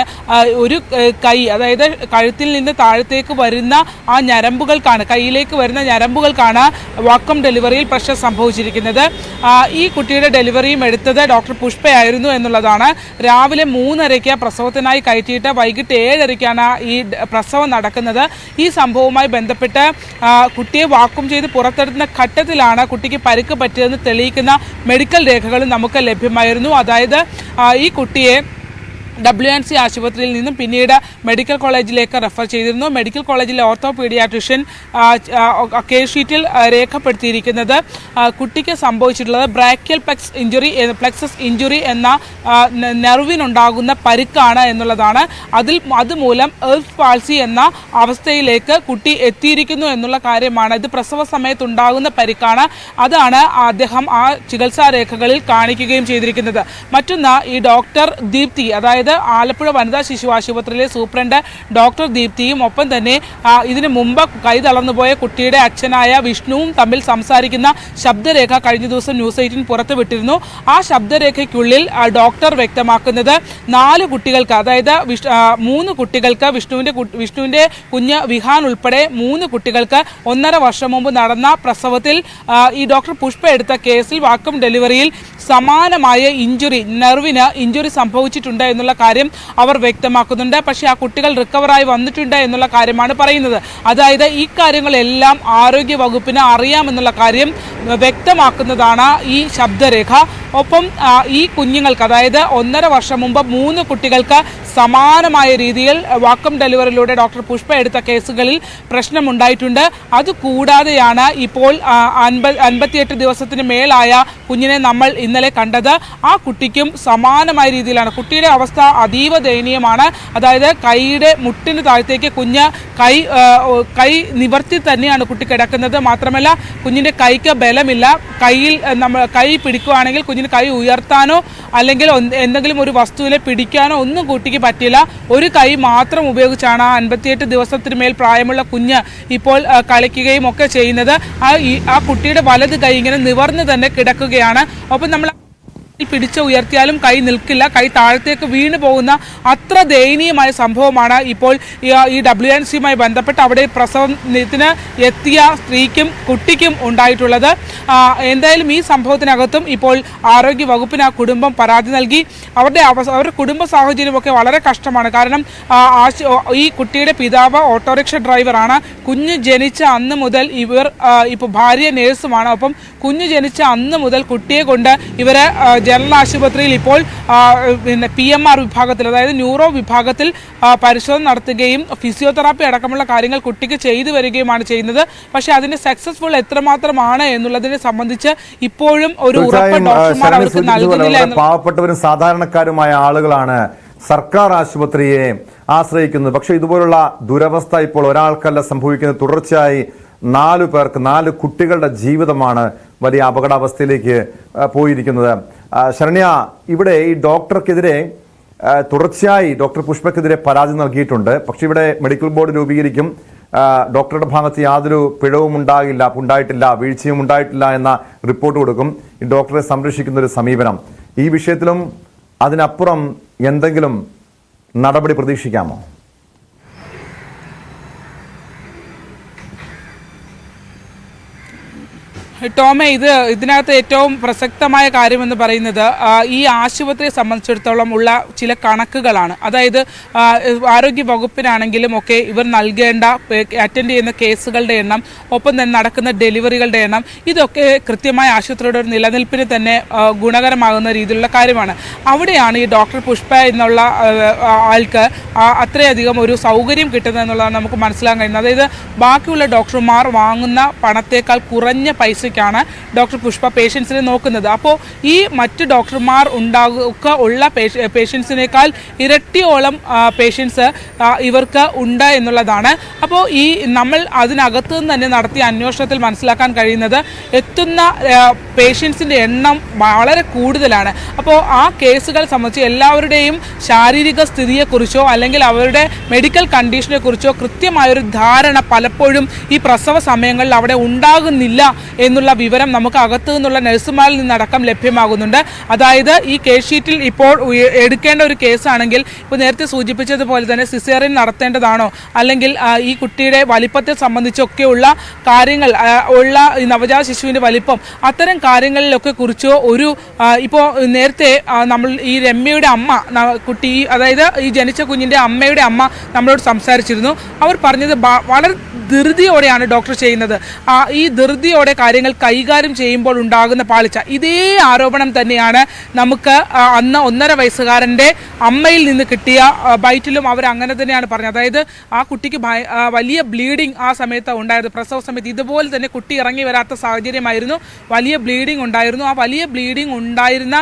ഒരു കൈ, അതായത് കഴുത്തിൽ നിന്ന് താഴത്തേക്ക് വരുന്ന ആ ഞരമ്പുകൾക്കാണ്, കൈയിലേക്ക് വരുന്ന ഞരമ്പുകൾക്കാണ് വാക്വം ഡെലിവറിയിൽ പ്രശ്നം സംഭവിച്ചിരിക്കുന്നത്. ഈ കുട്ടിയുടെ ഡെലിവറിയും എടുത്തത് ഡോക്ടർ പുഷ്പയായിരുന്നു എന്നുള്ളതാണ്. രാവിലെ 3:30 പ്രസവത്തിനായി കയറ്റിയിട്ട് വൈകിട്ട് 7:30 ഈ പ്രസവം നടക്കുന്നത്. ഈ സംഭവവുമായി ബന്ധപ്പെട്ട് കുട്ടിയെ വാക്വം ചെയ്ത് പുറത്തെടുക്കുന്ന ഘട്ടത്തിലാണ് കുട്ടിക്ക് പരിക്ക് പറ്റിയതെന്ന് തെളിയിക്കുന്ന മെഡിക്കൽ രേഖകളും നമുക്ക് ലഭ്യമായിരുന്നു. അതായത് ഈ കുട്ടിയെ WRC ആശുപത്രിയിൽ നിന്നും പിന്നീട് മെഡിക്കൽ കോളേജിലേക്ക് റെഫർ ചെയ്തിരുന്നു. മെഡിക്കൽ കോളേജിലെ ഓർത്തോ പീഡിയാട്രിഷ്യൻ കേസ് ഷീറ്റിൽ രേഖപ്പെടുത്തിയിരിക്കുന്നത് കുട്ടിക്ക് സംഭവിച്ചിട്ടുള്ളത് ബ്രാക്കിയൽ പ്ലെക്സസ് ഇഞ്ചുറി എന്ന നെർവിനുണ്ടാകുന്ന പരിക്കാണ് എന്നുള്ളതാണ്. അതുമൂലം എർത്ത് പാൾസി എന്ന അവസ്ഥയിലേക്ക് കുട്ടി എത്തിയിരിക്കുന്നു എന്നുള്ള കാര്യമാണ്. ഇത് പ്രസവ സമയത്തുണ്ടാകുന്ന പരിക്കാണ്. അതാണ് അദ്ദേഹം ആ ചികിത്സാ രേഖകളിൽ കാണിക്കുകയും ചെയ്തിരിക്കുന്നത്. മറ്റൊന്ന്, ഈ ഡോക്ടർ ദീപ്തി, അതായത് ആലപ്പുഴ വനിതാ ശിശു ആശുപത്രിയിലെ സൂപ്രണ്ട് ഡോക്ടർ ദീപ്തിയും ഒപ്പം തന്നെ ഇതിനു മുമ്പ് കൈ തളർന്നുപോയ കുട്ടിയുടെ അച്ഛനായ വിഷ്ണുവും തമ്മിൽ സംസാരിക്കുന്ന ശബ്ദരേഖ കഴിഞ്ഞ ദിവസം ന്യൂസ് 18 പുറത്തുവിട്ടിരുന്നു. ആ ശബ്ദരേഖയ്ക്കുള്ളിൽ ഡോക്ടർ വ്യക്തമാക്കുന്നത് 4 കുട്ടികൾക്ക്, അതായത് 3 കുട്ടികൾക്ക്, വിഷ്ണുവിന്റെ കുഞ്ഞ് വിഹാൻ ഉൾപ്പെടെ 3 കുട്ടികൾക്ക് 1.5 വർഷം മുമ്പ് നടന്ന പ്രസവത്തിൽ ഈ ഡോക്ടർ പുഷ്പ എടുത്ത കേസിൽ വാക്വം ഡെലിവറിയിൽ സമാനമായ നെർവിന് ഇഞ്ചുറി സംഭവിച്ചിട്ടുണ്ട് എന്നുള്ള കാര്യം അവർ വ്യക്തമാക്കുന്നുണ്ട്. പക്ഷേ ആ കുട്ടികൾ റിക്കവറായി വന്നിട്ടുണ്ട് എന്നുള്ള കാര്യമാണ് പറയുന്നത്. അതായത് ഈ കാര്യങ്ങളെല്ലാം ആരോഗ്യ വകുപ്പിന് അറിയാമെന്നുള്ള കാര്യം വ്യക്തമാക്കുന്നതാണ് ഈ ശബ്ദരേഖ. ഒപ്പം ഈ കുഞ്ഞുങ്ങൾക്ക്, അതായത് 1.5 വർഷം മുമ്പ് 3 കുട്ടികൾക്ക് സമാനമായ രീതിയിൽ വാക്വം ഡെലിവറിയിലൂടെ ഡോക്ടർ പുഷ്പ എടുത്ത കേസുകളിൽ പ്രശ്നമുണ്ടായിട്ടുണ്ട്. അതുകൂടാതെയാണ് ഇപ്പോൾ 58 ദിവസത്തിന് മേലായ കുഞ്ഞിനെ നമ്മൾ ഇന്നലെ കണ്ടത്. ആ കുട്ടിക്കും സമാനമായ രീതിയിലാണ്. കുട്ടിയുടെ അവസ്ഥ അതീവ ദയനീയമാണ്. അതായത് കൈയുടെ മുട്ടിന് താഴത്തേക്ക് കുഞ്ഞ് കൈ നിവർത്തി തന്നെയാണ് കുട്ടി കിടക്കുന്നത്. മാത്രമല്ല കുഞ്ഞിൻ്റെ കൈക്ക് ബലമില്ല. കൈ പിടിക്കുകയാണെങ്കിൽ കുഞ്ഞിന് കൈ ഉയർത്താനോ അല്ലെങ്കിൽ എന്തെങ്കിലും ഒരു വസ്തുവിനെ പിടിക്കാനോ ഒന്നും കുട്ടിക്ക് പറ്റില്ല. ഒരു കൈ മാത്രം ഉപയോഗിച്ചാണ് ആ 58 ദിവസത്തിന് മേൽ പ്രായമുള്ള കുഞ്ഞ് ഇപ്പോൾ കളിക്കുകയും ഒക്കെ ചെയ്യുന്നത്. ആ കുട്ടിയുടെ വലത് കൈ ഇങ്ങനെ നിവർന്ന് തന്നെ കിടക്കുകയാണ്. ഒപ്പം നമ്മൾ പിടിച്ച് ഉയർത്തിയാലും കൈ നിൽക്കില്ല, കൈ താഴത്തേക്ക് വീണു പോകുന്ന അത്ര ദയനീയമായ സംഭവമാണ് ഇപ്പോൾ ഈ WNCയുമായി ബന്ധപ്പെട്ട് അവിടെ പ്രസവത്തിന് എത്തിയ സ്ത്രീക്കും കുട്ടിക്കും ഉണ്ടായിട്ടുള്ളത്. എന്തായാലും ഈ സംഭവത്തിനകത്തും ഇപ്പോൾ ആരോഗ്യ വകുപ്പിന് ആ കുടുംബം പരാതി നൽകി. അവരുടെ കുടുംബ സാഹചര്യമൊക്കെ വളരെ കഷ്ടമാണ്. കാരണം ഈ കുട്ടിയുടെ പിതാവ് ഓട്ടോറിക്ഷ ഡ്രൈവറാണ്. കുഞ്ഞ് ജനിച്ച അന്ന് മുതൽ ഇപ്പോൾ ഭാര്യ നേഴ്സുമാണ്. ഒപ്പം കുഞ്ഞ് ജനിച്ച അന്ന് മുതൽ കുട്ടിയെ കൊണ്ട് ഇവരെ ജനറൽ ആശുപത്രിയിൽ ഇപ്പോൾ PMR വിഭാഗത്തിൽ, അതായത് ന്യൂറോ വിഭാഗത്തിൽ പരിശോധന നടത്തുകയും ഫിസിയോതെറാപ്പി അടക്കമുള്ള കാര്യങ്ങൾ കുട്ടിക്ക് ചെയ്തു വരികയുമാണ് ചെയ്യുന്നത്. പക്ഷേ അതിന്റെ സക്സസ്ഫുൾ എത്രമാത്രമാണ് എന്നുള്ളതിനെ സംബന്ധിച്ച് ഇപ്പോഴും ഒരു ഉറപ്പ് ഡോക്ടർമാർ അവർക്ക് നൽകുന്നില്ല. പാവപ്പെട്ടവരും സാധാരണക്കാരുമായ ആളുകളാണ് സർക്കാർ ആശുപത്രിയെ ആശ്രയിക്കുന്നത്. പക്ഷെ ഇതുപോലുള്ള ദുരവസ്ഥ ഇപ്പോൾ ഒരാൾക്കല്ല സംഭവിക്കുന്നത്. തുടർച്ചയായി 4 പേർക്ക് 4 കുട്ടികളുടെ ജീവിതമാണ് വലിയ അപകടാവസ്ഥയിലേക്ക് പോയിരിക്കുന്നത്. ശരണ്യ, ഇവിടെ ഈ ഡോക്ടർക്കെതിരെ തുടർച്ചയായി ഡോക്ടർ പുഷ്പക്കെതിരെ പരാതി നൽകിയിട്ടുണ്ട്. പക്ഷെ ഇവിടെ മെഡിക്കൽ ബോർഡ് രൂപീകരിക്കും, ഡോക്ടറുടെ ഭാഗത്ത് യാതൊരു പിഴവും ഉണ്ടായിട്ടില്ല, വീഴ്ചയും ഉണ്ടായിട്ടില്ല എന്ന റിപ്പോർട്ട് കൊടുക്കും. ഈ ഡോക്ടറെ സംരക്ഷിക്കുന്ന ഒരു സമീപനം, ഈ വിഷയത്തിലും അതിനപ്പുറം എന്തെങ്കിലും നടപടി പ്രതീക്ഷിക്കാമോ? ടോമെ, ഇതിനകത്ത് ഏറ്റവും പ്രസക്തമായ കാര്യമെന്ന് പറയുന്നത് ഈ ആശുപത്രിയെ സംബന്ധിച്ചിടത്തോളം ഉള്ള ചില കണക്കുകളാണ്. അതായത് ആരോഗ്യ വകുപ്പിനാണെങ്കിലും ഒക്കെ ഇവർ നൽകേണ്ട അറ്റൻഡ് ചെയ്യുന്ന കേസുകളുടെ എണ്ണം, ഒപ്പം തന്നെ നടക്കുന്ന ഡെലിവറികളുടെ എണ്ണം, ഇതൊക്കെ കൃത്യമായ ആശുപത്രിയുടെ ഒരു നിലനിൽപ്പിന് തന്നെ ഗുണകരമാകുന്ന രീതിയിലുള്ള കാര്യമാണ്. അവിടെയാണ് ഈ ഡോക്ടർ പുഷ്പ എന്നുള്ള ആൾക്ക് അത്രയധികം ഒരു സൗകര്യം കിട്ടുന്നത് എന്നുള്ളതാണ് നമുക്ക് മനസ്സിലാക്കാൻ കഴിയുന്നത്. അതായത് ബാക്കിയുള്ള ഡോക്ടർമാർ വാങ്ങുന്ന പണത്തേക്കാൾ കുറഞ്ഞ പൈസ ഡോക്ടർ പുഷ്പ പേഷ്യൻസിനെ നോക്കുന്നത്. അപ്പോൾ ഈ മറ്റ് ഡോക്ടർമാർ ഉള്ള പേഷ്യൻസിനേക്കാൾ ഇരട്ടിയോളം പേഷ്യൻസ് ഇവർക്ക് ഉണ്ട് എന്നുള്ളതാണ്. അപ്പോൾ ഈ നമ്മൾ അതിനകത്ത് നിന്ന് തന്നെ നടത്തിയ അന്വേഷണത്തിൽ മനസ്സിലാക്കാൻ കഴിയുന്നത് എത്തുന്ന പേഷ്യൻസിൻ്റെ എണ്ണം വളരെ കൂടുതലാണ്. അപ്പോൾ ആ കേസുകൾ സംബന്ധിച്ച് എല്ലാവരുടെയും ശാരീരിക സ്ഥിതിയെക്കുറിച്ചോ അല്ലെങ്കിൽ അവരുടെ മെഡിക്കൽ കണ്ടീഷനെ കുറിച്ചോ കൃത്യമായൊരു ധാരണ പലപ്പോഴും ഈ പ്രസവ സമയങ്ങളിൽ അവിടെ ഉണ്ടാകുന്നില്ല എന്നുള്ള വിവരം നമുക്ക് അകത്തു നിന്നുള്ള നഴ്സുമാരിൽ നിന്നടക്കം ലഭ്യമാകുന്നുണ്ട്. അതായത് ഈ കേസ് ഷീറ്റിൽ ഇപ്പോൾ എടുക്കേണ്ട ഒരു കേസാണെങ്കിൽ ഇപ്പോൾ നേരത്തെ സൂചിപ്പിച്ചതുപോലെ തന്നെ സിസേറിയൻ നടത്തേണ്ടതാണോ, അല്ലെങ്കിൽ ഈ കുട്ടിയുടെ വലിപ്പത്തെ സംബന്ധിച്ചൊക്കെയുള്ള കാര്യങ്ങൾ ഉള്ള നവജാത ശിശുവിൻ്റെ വലിപ്പം, അത്തരം കാര്യങ്ങളിലൊക്കെ കുറിച്ചോ ഒരു ഇപ്പോൾ നേരത്തെ നമ്മൾ ഈ രമ്യയുടെ അമ്മ കുട്ടി, അതായത് ഈ ജനിച്ച കുഞ്ഞിൻ്റെ അമ്മയുടെ അമ്മ നമ്മളോട് സംസാരിച്ചിരുന്നു. അവർ പറഞ്ഞത് വളരെ ധൃതിയോടെയാണ് ഡോക്ടർ ചെയ്യുന്നത്. ഈ ധൃതിയോടെ കാര്യങ്ങൾ കൈകാര്യം ചെയ്യുമ്പോൾ ഉണ്ടാകുന്ന പാളിച്ച, ഇതേ ആരോപണം തന്നെയാണ് നമുക്ക് അന്ന് 1.5 വയസ്സുകാരൻ്റെ അമ്മയിൽ നിന്ന് കിട്ടിയ ബൈറ്റിലും അവർ അങ്ങനെ തന്നെയാണ് പറഞ്ഞത്. അതായത് ആ കുട്ടിക്ക് വലിയ ബ്ലീഡിങ് ആ സമയത്ത് ഉണ്ടായത്. പ്രസവ സമയത്ത് ഇതുപോലെ തന്നെ കുട്ടി ഇറങ്ങി വരാത്ത സാഹചര്യമായിരുന്നു, വലിയ ബ്ലീഡിങ് ഉണ്ടായിരുന്നു. ആ വലിയ ബ്ലീഡിങ് ഉണ്ടായിരുന്ന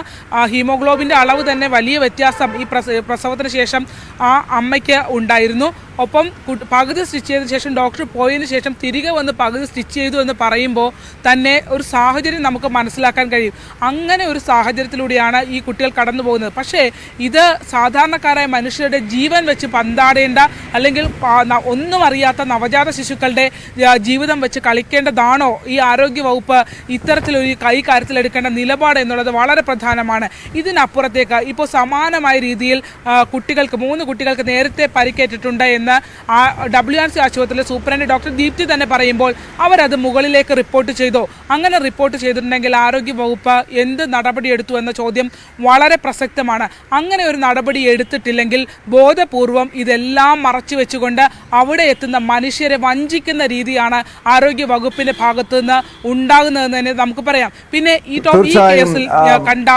ഹീമോഗ്ലോബിൻ്റെ അളവ് തന്നെ വലിയ വ്യത്യാസം ഈ പ്രസവത്തിന് ശേഷം ആ അമ്മയ്ക്ക് ഉണ്ടായിരുന്നു. ഒപ്പം പകുതി സ്റ്റിച്ച് ചെയ്തതിനു ശേഷം ഡോക്ടർ പോയതിന് ശേഷം തിരികെ വന്ന് പകുതി സ്റ്റിച്ച് ചെയ്തു എന്ന് പറയുമ്പോൾ തന്നെ ഒരു സാഹചര്യം നമുക്ക് മനസ്സിലാക്കാൻ കഴിയും. അങ്ങനെ ഒരു സാഹചര്യത്തിലൂടെയാണ് ഈ കുട്ടികൾ കടന്നു പോകുന്നത്. പക്ഷേ ഇത് സാധാരണക്കാരായ മനുഷ്യരുടെ ജീവൻ വെച്ച് പന്താടേണ്ട, അല്ലെങ്കിൽ ഒന്നും അറിയാത്ത നവജാത ശിശുക്കളുടെ ജീവിതം വെച്ച് കളിക്കേണ്ടതാണോ ഈ ആരോഗ്യ വകുപ്പ് ഇത്തരത്തിലൊരു കാര്യത്തിൽ എടുക്കേണ്ട നിലപാട് എന്നുള്ളത് വളരെ പ്രധാനമാണ്. ഇതിനപ്പുറത്തേക്ക് ഇപ്പോൾ സമാനമായ രീതിയിൽ 3 കുട്ടികൾക്ക് നേരത്തെ പരിക്കേറ്റിട്ടുണ്ട് എന്ന് WNC ആശുപത്രിയിലെ സൂപ്രണ്ട് ഡോക്ടർ ദീപ്തി തന്നെ പറയുമ്പോൾ അവരത് മുകളിലേക്ക് റിപ്പോർട്ട് ചെയ്തോ? അങ്ങനെ റിപ്പോർട്ട് ചെയ്തിട്ടുണ്ടെങ്കിൽ ആരോഗ്യ വകുപ്പ് എന്ത് നടപടി എടുത്തു എന്ന ചോദ്യം വളരെ പ്രസക്തമാണ്. അങ്ങനെ ഒരു നടപടി എടുത്തിട്ടില്ലെങ്കിൽ ബോധപൂർവം ഇതെല്ലാം മറച്ചു വെച്ചുകൊണ്ട് അവിടെ എത്തുന്ന മനുഷ്യരെ വഞ്ചിക്കുന്ന രീതിയാണ് ആരോഗ്യ വകുപ്പിന്റെ ഭാഗത്തു നിന്ന് ഉണ്ടാകുന്നതെന്ന് തന്നെ നമുക്ക് പറയാം. പിന്നെ ഈ കേസിൽ കണ്ട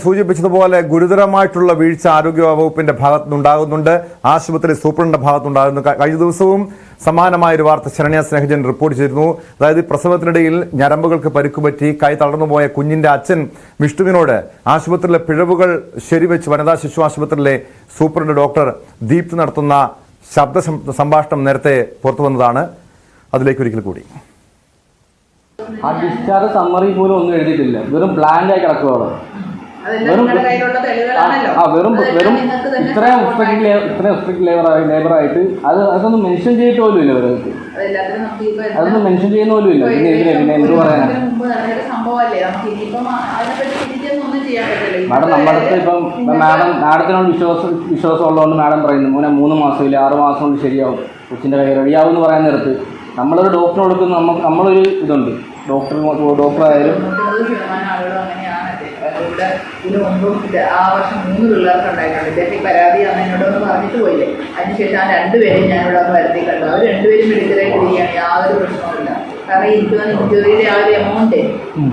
സൂചിപ്പിച്ചതുപോലെ ഗുരുതരമായിട്ടുള്ള വീഴ്ച ആരോഗ്യ വകുപ്പിന്റെ ഭാഗത്തുനിന്നുണ്ടാകുന്നുണ്ട്, ആശുപത്രി സൂപ്രണ്ടിന്റെ ഭാഗത്തുണ്ടാകുന്നു. കഴിഞ്ഞ ദിവസവും സമാനമായ ഒരു വാർത്ത ശരണ്യ സ്നേഹജൻ റിപ്പോർട്ട് ചെയ്തിരുന്നു. അതായത് പ്രസവത്തിനിടയിൽ ഞരമ്പുകൾക്ക് പരിക്കുപറ്റി കൈ തളർന്നുപോയ കുഞ്ഞിന്റെ അച്ഛൻ വിഷ്ണുവിനോട് ആശുപത്രിയിലെ പിഴവുകൾ ശരിവെച്ച് വനിതാ ശിശു ആശുപത്രിയിലെ സൂപ്രണ്ട് ഡോക്ടർ ദീപ്തി നടത്തുന്ന ശബ്ദ സംഭാഷണം നേരത്തെ പുറത്തു വന്നതാണ്. അതിലേക്ക് ഒരിക്കൽ കൂടി. ആ ഡിസ്ചാർജ് സമ്മറി പോലും ഒന്നും എഴുതിയിട്ടില്ല, വെറും ബ്ലാങ്ക് ആയി കിടക്കുക. വെറും ഇത്രയും സ്ട്രിക്റ്റ് ലേബറായിട്ട് അതൊന്നും മെൻഷൻ ചെയ്തിട്ട് പോലും ഇല്ല ഇവർക്ക്. അതൊന്നും മെൻഷൻ ചെയ്യുന്ന പോലും ഇല്ല. പിന്നെ എന്ത് പറയാനാണ് മാഡം? നമ്മുടെ അടുത്ത് ഇപ്പം മാഡത്തിനോട് വിശ്വാസം ഉള്ളതുകൊണ്ട് മാഡം പറയുന്നു 3 മാസം ഇല്ല 6 മാസം കൊണ്ട് ശരിയാവും, കൊച്ചിൻ്റെ കൈ റെഡിയാവും എന്ന് പറയാൻ നേരത്ത് നമ്മളൊരു ഡോക്ടറിന് കൊടുക്കുന്ന നമ്മളൊരു ഇതുണ്ട്. ഡോക്ടറായാലും ഇതിന് മുമ്പും ആ വർഷം 3 പിള്ളേർക്ക് ഉണ്ടായിട്ടുണ്ട്. ഇദ്ദേഹം ഈ പരാതിയാണ് എന്നോടൊന്ന് പറഞ്ഞിട്ട് പോയില്ലേ. അതിനുശേഷം ആ 2 പേരെയും ഞാനിവിടെ ഒന്ന് വരുത്തി കണ്ടു. അവർ 2 പേരും മെഡിക്കലായിട്ട് ഇരിക്കുകയാണ്, യാതൊരു പ്രശ്നവുമില്ല. കാരണം ഇഞ്ചുറിയുടെ ആ ഒരു എമൗണ്ട്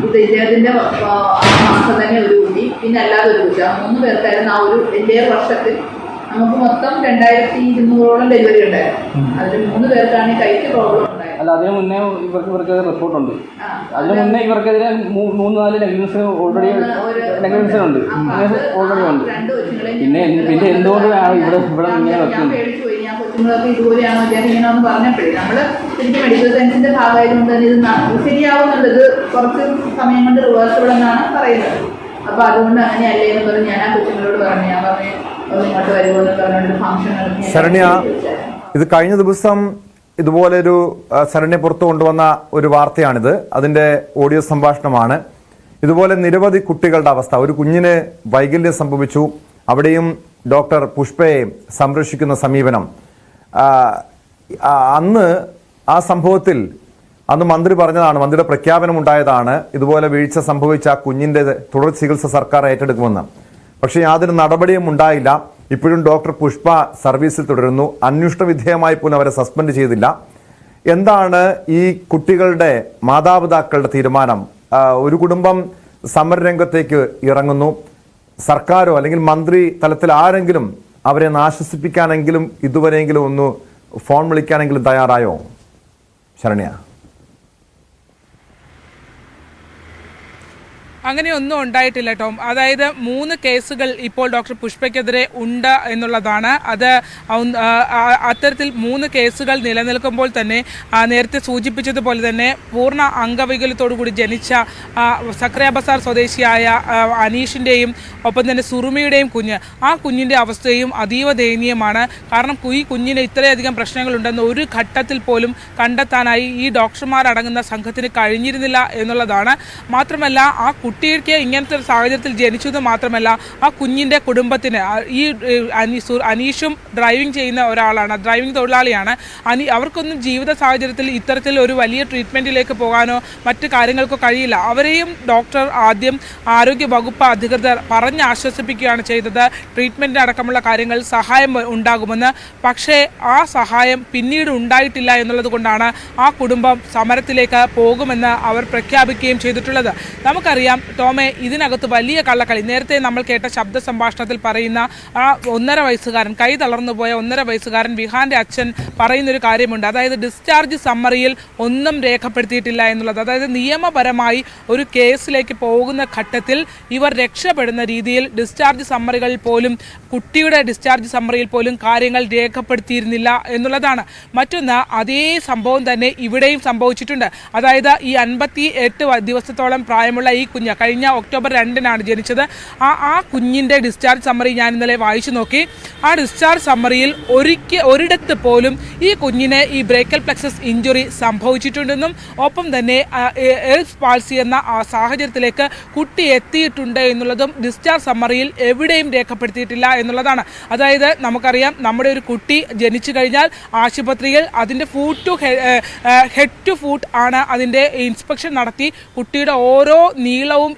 ഇത് ഇദ്ദേഹത്തിൻ്റെ മാസം തന്നെ ഒരു കുട്ടി, പിന്നെ അല്ലാതെ ഒരു കുട്ടി, 3 പേർക്കായിരുന്നു ആ ഒരു എൻ്റെ വർഷത്തിൽ. നമുക്ക് മൊത്തം 2200ഓളം ഡെലിവറി ഉണ്ടായിരുന്നു. അതിൽ 3 പേർക്കാണ് ഈ കൈക്ക് പ്രോബ്ലം ഉണ്ടായത്. അല്ല, അതിന് മുന്നേ ഇവർക്കെതിരെ റിപ്പോർട്ടുണ്ട്. അതിന് മുന്നേ ഇവർക്കെതിരെ 3-4 നെഗ്ലിജൻസ് ഓൾറെഡി ഉണ്ട്. പിന്നെ എന്തുകൊണ്ടാണ് ഇവിടെ ഇങ്ങനെ വെക്കുന്നത്? ഞാൻ കൊച്ചുങ്ങളൊക്കെ ഇതുപോലെയാണോ അദ്ദേഹം ഇങ്ങനെയാണെന്ന് പറഞ്ഞപ്പോഴേ നമ്മൾ എനിക്ക് മെഡിക്കൽ സയൻസിന്റെ ഭാഗമായതുകൊണ്ട് തന്നെ ഇത് ശരിയാവുന്നുള്ളത് കുറച്ച് സമയം കൊണ്ട് റിവേഴ്സിബിൾ എന്നാണ് പറയുന്നത്. അപ്പൊ അതുകൊണ്ട് അങ്ങനെയല്ലേ എന്ന് പറഞ്ഞ് ഞാൻ ആ കൊച്ചുങ്ങളോട് പറഞ്ഞു. ഞാൻ പറഞ്ഞു ഇങ്ങോട്ട് വരുമോ എന്ന് പറഞ്ഞുകൊണ്ട് ഫംഗ്ഷൻ ശരണ്യ, ഇത് കഴിഞ്ഞ ദിവസം ഇതുപോലൊരു ശരണ്യ പുറത്തു കൊണ്ടുവന്ന ഒരു വാർത്തയാണിത്. അതിന്റെ ഓഡിയോ സംഭാഷണമാണ്. ഇതുപോലെ നിരവധി കുട്ടികളുടെ അവസ്ഥ. ഒരു കുഞ്ഞിന് വൈകല്യം സംഭവിച്ചു, അവിടെയും ഡോക്ടർ പുഷ്പയെ സംരക്ഷിക്കുന്ന സമീപനം. അന്ന് ആ സംഭവത്തിൽ അന്ന് മന്ത്രി പറഞ്ഞതാണ്, മന്ത്രിയുടെ പ്രഖ്യാപനം ഉണ്ടായതാണ്, ഇതുപോലെ വീഴ്ച സംഭവിച്ച ആ കുഞ്ഞിന്റെ തുടർ ചികിത്സ സർക്കാർ ഏറ്റെടുക്കുമെന്ന്. പക്ഷേ യാതൊരു നടപടിയും ഉണ്ടായില്ല. ഇപ്പോഴും ഡോക്ടർ പുഷ്പ സർവീസിൽ തുടരുന്നു. അന്വേഷണ വിധേയമായി പോലും അവരെ സസ്പെൻഡ് ചെയ്തില്ല. എന്താണ് ഈ കുട്ടികളുടെ മാതാപിതാക്കളുടെ തീരുമാനം? ഒരു കുടുംബം സമരരംഗത്തേക്ക് ഇറങ്ങുന്നു, സർക്കാരോ അല്ലെങ്കിൽ മന്ത്രി തലത്തിൽ ആരെങ്കിലും അവരെ ആശ്വസിപ്പിക്കാനെങ്കിലും ഇതുവരെയെങ്കിലും ഒന്ന് ഫോൺ വിളിക്കാനെങ്കിലും തയ്യാറായോ ശരണ്യ? അങ്ങനെയൊന്നും ഉണ്ടായിട്ടില്ല ടോം. അതായത് 3 കേസുകൾ ഇപ്പോൾ ഡോക്ടർ പുഷ്പയ്ക്കെതിരെ ഉണ്ട് എന്നുള്ളതാണ്. അത് അത്തരത്തിൽ 3 കേസുകൾ നിലനിൽക്കുമ്പോൾ തന്നെ നേരത്തെ സൂചിപ്പിച്ചതുപോലെ തന്നെ പൂർണ്ണ അംഗവൈകല്യത്തോടുകൂടി ജനിച്ച സക്രിയ ബസാർ സ്വദേശിയായ അനീഷിൻ്റെയും ഒപ്പം തന്നെ സുറുമിയുടെയും കുഞ്ഞ്, ആ കുഞ്ഞിൻ്റെ അവസ്ഥയും അതീവ ദയനീയമാണ്. കാരണം ഈ കുഞ്ഞിന് ഇത്രയധികം പ്രശ്നങ്ങളുണ്ടെന്ന് ഒരു ഘട്ടത്തിൽ പോലും കണ്ടെത്താനായി ഈ ഡോക്ടർമാരടങ്ങുന്ന സംഘത്തിന് കഴിഞ്ഞിരുന്നില്ല എന്നുള്ളതാണ്. മാത്രമല്ല ആ കുട്ടിക്ക് ഇങ്ങനത്തെ ഒരു സാഹചര്യത്തിൽ ജനിച്ചത് മാത്രമല്ല ആ കുഞ്ഞിൻ്റെ കുടുംബത്തിന് ഈ അനീഷും ഡ്രൈവിംഗ് ചെയ്യുന്ന ഒരാളാണ്, ഡ്രൈവിംഗ് തൊഴിലാളിയാണ്. അവർക്കൊന്നും ജീവിത സാഹചര്യത്തിൽ ഇത്തരത്തിൽ ഒരു വലിയ ട്രീറ്റ്മെൻറ്റിലേക്ക് പോകാനോ മറ്റു കാര്യങ്ങൾക്കോ കഴിയില്ല. അവരെയും ഡോക്ടർ ആദ്യം ആരോഗ്യ വകുപ്പ് അധികൃതർ പറഞ്ഞ് ആശ്വസിപ്പിക്കുകയാണ് ചെയ്തത്, ട്രീറ്റ്മെൻറ്റ് അടക്കമുള്ള കാര്യങ്ങൾ സഹായം ഉണ്ടാകുമെന്ന്. പക്ഷേ ആ സഹായം പിന്നീട് ഉണ്ടായിട്ടില്ല എന്നുള്ളത് കൊണ്ടാണ് ആ കുടുംബം സമരത്തിലേക്ക് പോകുമെന്ന് അവർ പ്രഖ്യാപിക്കുകയും ചെയ്തിട്ടുള്ളത്. നമുക്കറിയാം ടോമെ, ഇതിനകത്ത് വലിയ കള്ളക്കളി. നേരത്തെ നമ്മൾ കേട്ട ശബ്ദ സംഭാഷണത്തിൽ പറയുന്ന ആ 1.5 വയസ്സുകാരൻ, കൈ തളർന്നു പോയ 1.5 വയസ്സുകാരൻ വിഹാന്റെ അച്ഛൻ പറയുന്നൊരു കാര്യമുണ്ട്. അതായത് ഡിസ്ചാർജ് സമ്മറിയിൽ ഒന്നും രേഖപ്പെടുത്തിയിട്ടില്ല എന്നുള്ളത്. അതായത് നിയമപരമായി ഒരു കേസിലേക്ക് പോകുന്ന ഘട്ടത്തിൽ ഇവർ രക്ഷപ്പെടുന്ന രീതിയിൽ ഡിസ്ചാർജ് സമ്മറികളിൽ പോലും, കുട്ടിയുടെ ഡിസ്ചാർജ് സമ്മറിയിൽ പോലും കാര്യങ്ങൾ രേഖപ്പെടുത്തിയിരുന്നില്ല എന്നുള്ളതാണ്. മറ്റൊന്ന്, അതേ സംഭവം തന്നെ ഇവിടെയും സംഭവിച്ചിട്ടുണ്ട്. അതായത് ഈ 58 ദിവസത്തോളം പ്രായമുള്ള ഈ കുഞ്ഞ് കഴിഞ്ഞ ഒക്ടോബർ 2-നാണ് ജനിച്ചത്. ആ കുഞ്ഞിൻ്റെ ഡിസ്ചാർജ് സമ്മറി ഞാൻ ഇന്നലെ വായിച്ചു നോക്കി. ആ ഡിസ്ചാർജ് സമ്മറിയിൽ ഒരിടത്ത് പോലും ഈ കുഞ്ഞിന് ഈ ബ്രേക്കൽ പ്ലെക്സസ് ഇഞ്ചുറി സംഭവിച്ചിട്ടുണ്ടെന്നും ഒപ്പം തന്നെ എൽസ് പാൾസി എന്ന ആ സാഹചര്യത്തിലേക്ക് കുട്ടി എത്തിയിട്ടുണ്ട് എന്നുള്ളതും ഡിസ്ചാർജ് സമ്മറിയിൽ എവിടെയും രേഖപ്പെടുത്തിയിട്ടില്ല എന്നുള്ളതാണ്. അതായത് നമുക്കറിയാം, നമ്മുടെ ഒരു കുട്ടി ജനിച്ചു കഴിഞ്ഞാൽ ആശുപത്രിയിൽ അതിൻ്റെ ഹെഡ് ടു ഫൂട്ട് ആണ് അതിൻ്റെ ഇൻസ്പെക്ഷൻ നടത്തി കുട്ടിയുടെ ഓരോ നീളവും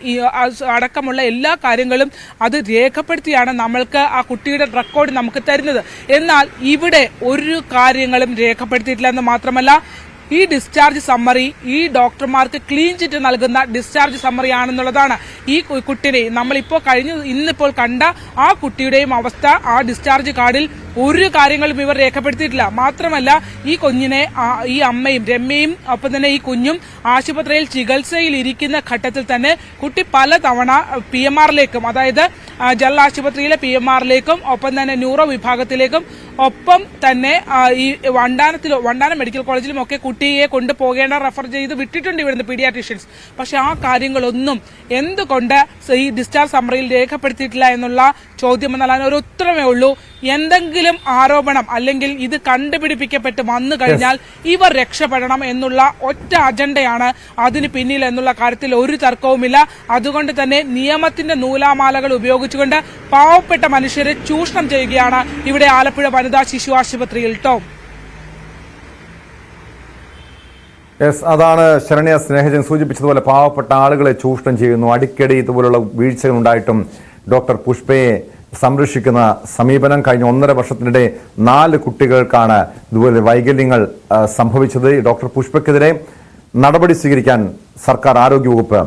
അടക്കമുള്ള എല്ലാ കാര്യങ്ങളും അത് രേഖപ്പെടുത്തിയാണ് നമ്മൾക്ക് ആ കുട്ടിയുടെ റെക്കോർഡ് നമുക്ക് തരുന്നത്. എന്നാൽ ഇവിടെ ഒരു കാര്യങ്ങളും രേഖപ്പെടുത്തിയിട്ടില്ല എന്ന് മാത്രമല്ല, ഈ ഡിസ്ചാർജ് സമ്മറി ഈ ഡോക്ടർമാർക്ക് ക്ലീൻ ചിറ്റ് നൽകുന്ന ഡിസ്ചാർജ് സമ്മറി ആണെന്നുള്ളതാണ്. ഈ കുട്ടിയെ ഇന്നിപ്പോൾ കണ്ട ആ കുട്ടിയുടെയും അവസ്ഥ ആ ഡിസ്ചാർജ് കാർഡിൽ ഒരു കാര്യങ്ങളും ഇവർ രേഖപ്പെടുത്തിയിട്ടില്ല. മാത്രമല്ല ഈ കുഞ്ഞിനെ ഈ അമ്മയും രമ്യയും ഒപ്പം തന്നെ ഈ കുഞ്ഞും ആശുപത്രിയിൽ ചികിത്സയിൽ ഇരിക്കുന്ന ഘട്ടത്തിൽ തന്നെ കുട്ടി പലതവണ PMR-ലേക്കും, അതായത് ജനറൽ ആശുപത്രിയിലെ PMR-ലേക്കും ഒപ്പം തന്നെ ന്യൂറോ വിഭാഗത്തിലേക്കും ഒപ്പം തന്നെ ഈ വണ്ടാനം മെഡിക്കൽ കോളേജിലും ഒക്കെ കുട്ടിയെ കൊണ്ടുപോകേണ്ട റെഫർ ചെയ്ത് വിട്ടിട്ടുണ്ട് ഇവിടുന്ന് പീഡിയാട്രീഷ്യൻസ്. പക്ഷെ ആ കാര്യങ്ങളൊന്നും എന്തുകൊണ്ട് ഈ ഡിസ്ചാർജ് സമ്മറിയിൽ രേഖപ്പെടുത്തിയിട്ടില്ല എന്നുള്ള ചോദ്യം എന്നാൽ ഒരു ഉത്തരമേ ഉള്ളൂ. എന്തെങ്കിലും ആരോപണം അല്ലെങ്കിൽ ഇത് കണ്ടുപിടിപ്പിക്കപ്പെട്ട് വന്നു കഴിഞ്ഞാൽ ഇവർ രക്ഷപ്പെടണം എന്നുള്ള ഒറ്റ അജണ്ടയാണ് അതിന് പിന്നിൽ എന്നുള്ള കാര്യത്തിൽ ഒരു തർക്കവുമില്ല. അതുകൊണ്ട് തന്നെ നിയമത്തിന്റെ നൂലാമാലകൾ ഉപയോഗിച്ചുകൊണ്ട് പാവപ്പെട്ട മനുഷ്യരെ ചൂഷണം ചെയ്യുകയാണ് ഇവിടെ ആലപ്പുഴ വനിതാ ശിശു ആശുപത്രിയിൽ. ടോം, അതാണ് ശരണ്യ സ്നേഹജൻ സൂചിപ്പിച്ചതുപോലെ പാവപ്പെട്ട ആളുകളെ ചൂഷണം ചെയ്യുന്നു. അടിക്കടി ഇതുപോലുള്ള വീഴ്ചകൾ ഉണ്ടായിട്ടും ഡോക്ടർ പുഷ്പയെ സംരക്ഷിക്കുന്ന സമീപനം കഴിഞ്ഞ 1.5 വർഷത്തിനിടെ 4 കുട്ടികൾക്കാണ് ഇതുപോലെ വൈകല്യങ്ങൾ സംഭവിച്ചത്. ഡോക്ടർ പുഷ്പയ്ക്കെതിരെ നടപടി സ്വീകരിക്കാൻ സർക്കാർ ആരോഗ്യവകുപ്പ്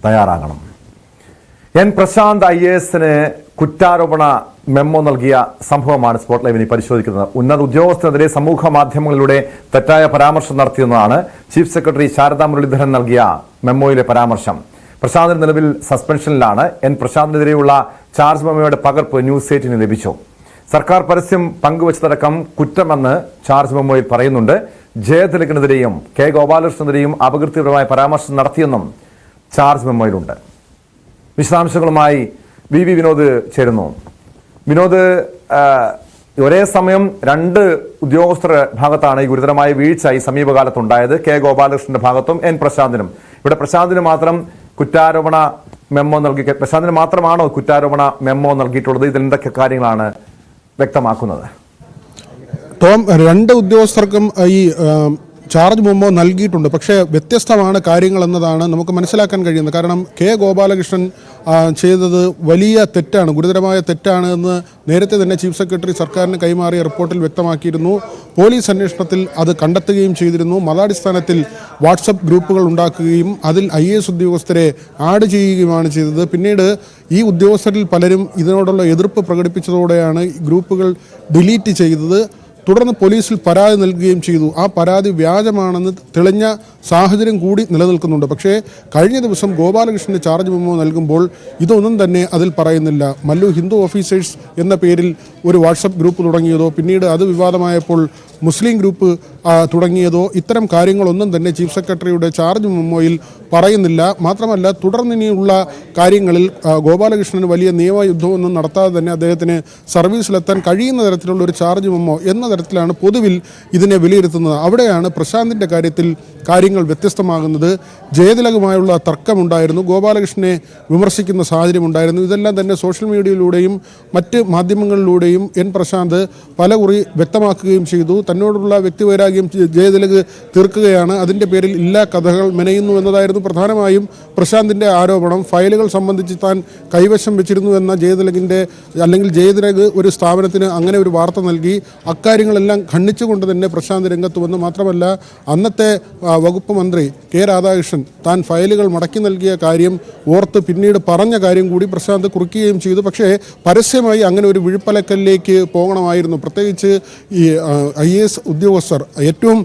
തയ്യാറാകണം. എൻ പ്രശാന്ത് IAS കുറ്റാരോപണ മെമ്മോ നൽകിയ സംഭവമാണ് സ്പോട്ട് ലൈവിനെ പരിശോധിക്കുന്നത്. ഉന്നത ഉദ്യോഗസ്ഥനെതിരെ സമൂഹ മാധ്യമങ്ങളിലൂടെ തെറ്റായ പരാമർശം നടത്തിയെന്നാണ് ചീഫ് സെക്രട്ടറി ശാരദാ മുരളീധരൻ നൽകിയ മെമ്മോയിലെ പരാമർശം. പ്രശാന്തിന് നിലവിൽ സസ്പെൻഷനിലാണ്. എൻ പ്രശാന്തിനെതിരെയുള്ള ചാർജ് മെമ്മോയുടെ പകർപ്പ് ന്യൂസ് 8 ലഭിച്ചു. സർക്കാർ പരസ്യം പങ്കുവച്ചതടക്കം കുറ്റമെന്ന് ചാർജ് മെമ്മോയിൽ പറയുന്നുണ്ട്. ജയതിലകനെതിരെയും കെ ഗോപാലകൃഷ്ണനെതിരെയും അപകീർത്തിപരമായ പരാമർശം നടത്തിയെന്നും ചാർജ് മെമ്മോയിലുണ്ട്. വിശദാംശങ്ങളുമായി വി വിനോദ് ചേരുന്നു. വിനോദ്, ഒരേ സമയം 2 ഉദ്യോഗസ്ഥരുടെ ഭാഗത്താണ് ഈ ഗുരുതരമായ വീഴ്ച ഈ സമീപകാലത്തുണ്ടായത്. കെ ഗോപാലകൃഷ്ണന്റെ ഭാഗത്തും എൻ പ്രശാന്തിനും. ഇവിടെ പ്രശാന്തിന് മാത്രം കുറ്റാരോപണ മെമ്മോ നൽകി. പ്രശാന്തിന് മാത്രമാണോ കുറ്റാരോപണ മെമ്മോ നൽകിയിട്ടുള്ളത്? ഇതിൽ എന്തൊക്കെ കാര്യങ്ങളാണ് വ്യക്തമാക്കുന്നത്? ടോം, 2 ഉദ്യോഗസ്ഥർക്കും ഈ ചാർജ് മെമ്മോ നൽകിയിട്ടുണ്ട്. പക്ഷേ വ്യത്യസ്തമാണ് കാര്യങ്ങൾ എന്നതാണ് നമുക്ക് മനസ്സിലാക്കാൻ കഴിയുന്നത്. കാരണം കെ ഗോപാലകൃഷ്ണൻ ചെയ്തത് വലിയ തെറ്റാണ്, ഗുരുതരമായ തെറ്റാണ് എന്ന് നേരത്തെ തന്നെ ചീഫ് സെക്രട്ടറി സർക്കാരിന് കൈമാറിയ റിപ്പോർട്ടിൽ വ്യക്തമാക്കിയിരുന്നു. പോലീസ് അന്വേഷണത്തിൽ അത് കണ്ടെത്തുകയും ചെയ്തിരുന്നു. മതാടിസ്ഥാനത്തിൽ വാട്സപ്പ് ഗ്രൂപ്പുകൾ ഉണ്ടാക്കുകയും അതിൽ IAS ഉദ്യോഗസ്ഥരെ ആഡ് ചെയ്യുകയുമാണ് ചെയ്തത്. പിന്നീട് ഈ ഉദ്യോഗസ്ഥരിൽ പലരും ഇതിനോടുള്ള എതിർപ്പ് പ്രകടിപ്പിച്ചതോടെയാണ് ഗ്രൂപ്പുകൾ ഡിലീറ്റ് ചെയ്തത്. തുടർന്ന് പോലീസിൽ പരാതി നൽകുകയും ചെയ്തു. ആ പരാതി വ്യാജമാണെന്ന് തെളിഞ്ഞ സാഹചര്യം കൂടി നിലനിൽക്കുന്നുണ്ട്. പക്ഷേ കഴിഞ്ഞ ദിവസം ഗോപാലകൃഷ്ണന് ചാർജ് മെമ്മോ നൽകുമ്പോൾ ഇതൊന്നും തന്നെ അതിൽ പറയുന്നില്ല. മല്ലു ഹിന്ദു ഓഫീസേഴ്സ് എന്ന പേരിൽ ഒരു വാട്സപ്പ് ഗ്രൂപ്പ് തുടങ്ങിയതോ പിന്നീട് അത് വിവാദമായപ്പോൾ മുസ്ലിം ഗ്രൂപ്പ് തുടങ്ങിയതോ ഇത്തരം കാര്യങ്ങളൊന്നും തന്നെ ചീഫ് സെക്രട്ടറിയുടെ ചാർജ് മെമ്മോയിൽ പറയുന്നില്ല. മാത്രമല്ല തുടർന്നിനിയുള്ള കാര്യങ്ങളിൽ ഗോപാലകൃഷ്ണന് വലിയ നിയമയുദ്ധമൊന്നും നടത്താതെ തന്നെ അദ്ദേഹത്തിന് സർവീസിലെത്താൻ കഴിയുന്ന തരത്തിലുള്ള ഒരു ചാർജ് മെമ്മോ എന്ന തരത്തിലാണ് പൊതുവിൽ ഇതിനെ വിലയിരുത്തുന്നത്. അവിടെയാണ് പ്രശാന്തിൻ്റെ കാര്യത്തിൽ കാര്യങ്ങൾ വ്യത്യസ്തമാകുന്നത്. ജയതിലകുമായുള്ള തർക്കമുണ്ടായിരുന്നു, ഗോപാലകൃഷ്ണനെ വിമർശിക്കുന്ന സാഹചര്യമുണ്ടായിരുന്നു. ഇതെല്ലാം തന്നെ സോഷ്യൽ മീഡിയയിലൂടെയും മറ്റ് മാധ്യമങ്ങളിലൂടെയും എൻ പ്രശാന്ത് പലകുറി വ്യക്തമാക്കുകയും ചെയ്തു. തന്നോടുള്ള വ്യക്തിവൈരാഗ്യം ജയതിലക് തീർക്കുകയാണ്, അതിൻ്റെ പേരിൽ ഇല്ലാ കഥകൾ മെനയുന്നു എന്നതായിരുന്നു പ്രധാനമായും പ്രശാന്തിൻ്റെ ആരോപണം. ഫയലുകൾ സംബന്ധിച്ച് താൻ കൈവശം വെച്ചിരുന്നു എന്ന ജയതിലകിൻ്റെ അല്ലെങ്കിൽ ജയതിലക് ഒരു സ്ഥാപനത്തിന് അങ്ങനെ ഒരു വാർത്ത നൽകി. അക്കാര്യങ്ങളെല്ലാം ഖണ്ഡിച്ചുകൊണ്ട് തന്നെ പ്രശാന്ത് രംഗത്ത് വന്നു. മാത്രമല്ല അന്നത്തെ വകുപ്പ് മന്ത്രി കെ രാധാകൃഷ്ണൻ താൻ ഫയലുകൾ മടക്കി നൽകിയ കാര്യം ഓർത്ത് പിന്നീട് പറഞ്ഞ കാര്യം കൂടി പ്രശാന്ത് കുറിക്കുകയും ചെയ്തു. പക്ഷേ പരസ്യമായി അങ്ങനെ ഒരു വിഴുപ്പലക്കലിലേക്ക് പോകണമായിരുന്നു. പ്രത്യേകിച്ച് ഈ IAS ഉദ്യോഗസ്ഥർ, ഏറ്റവും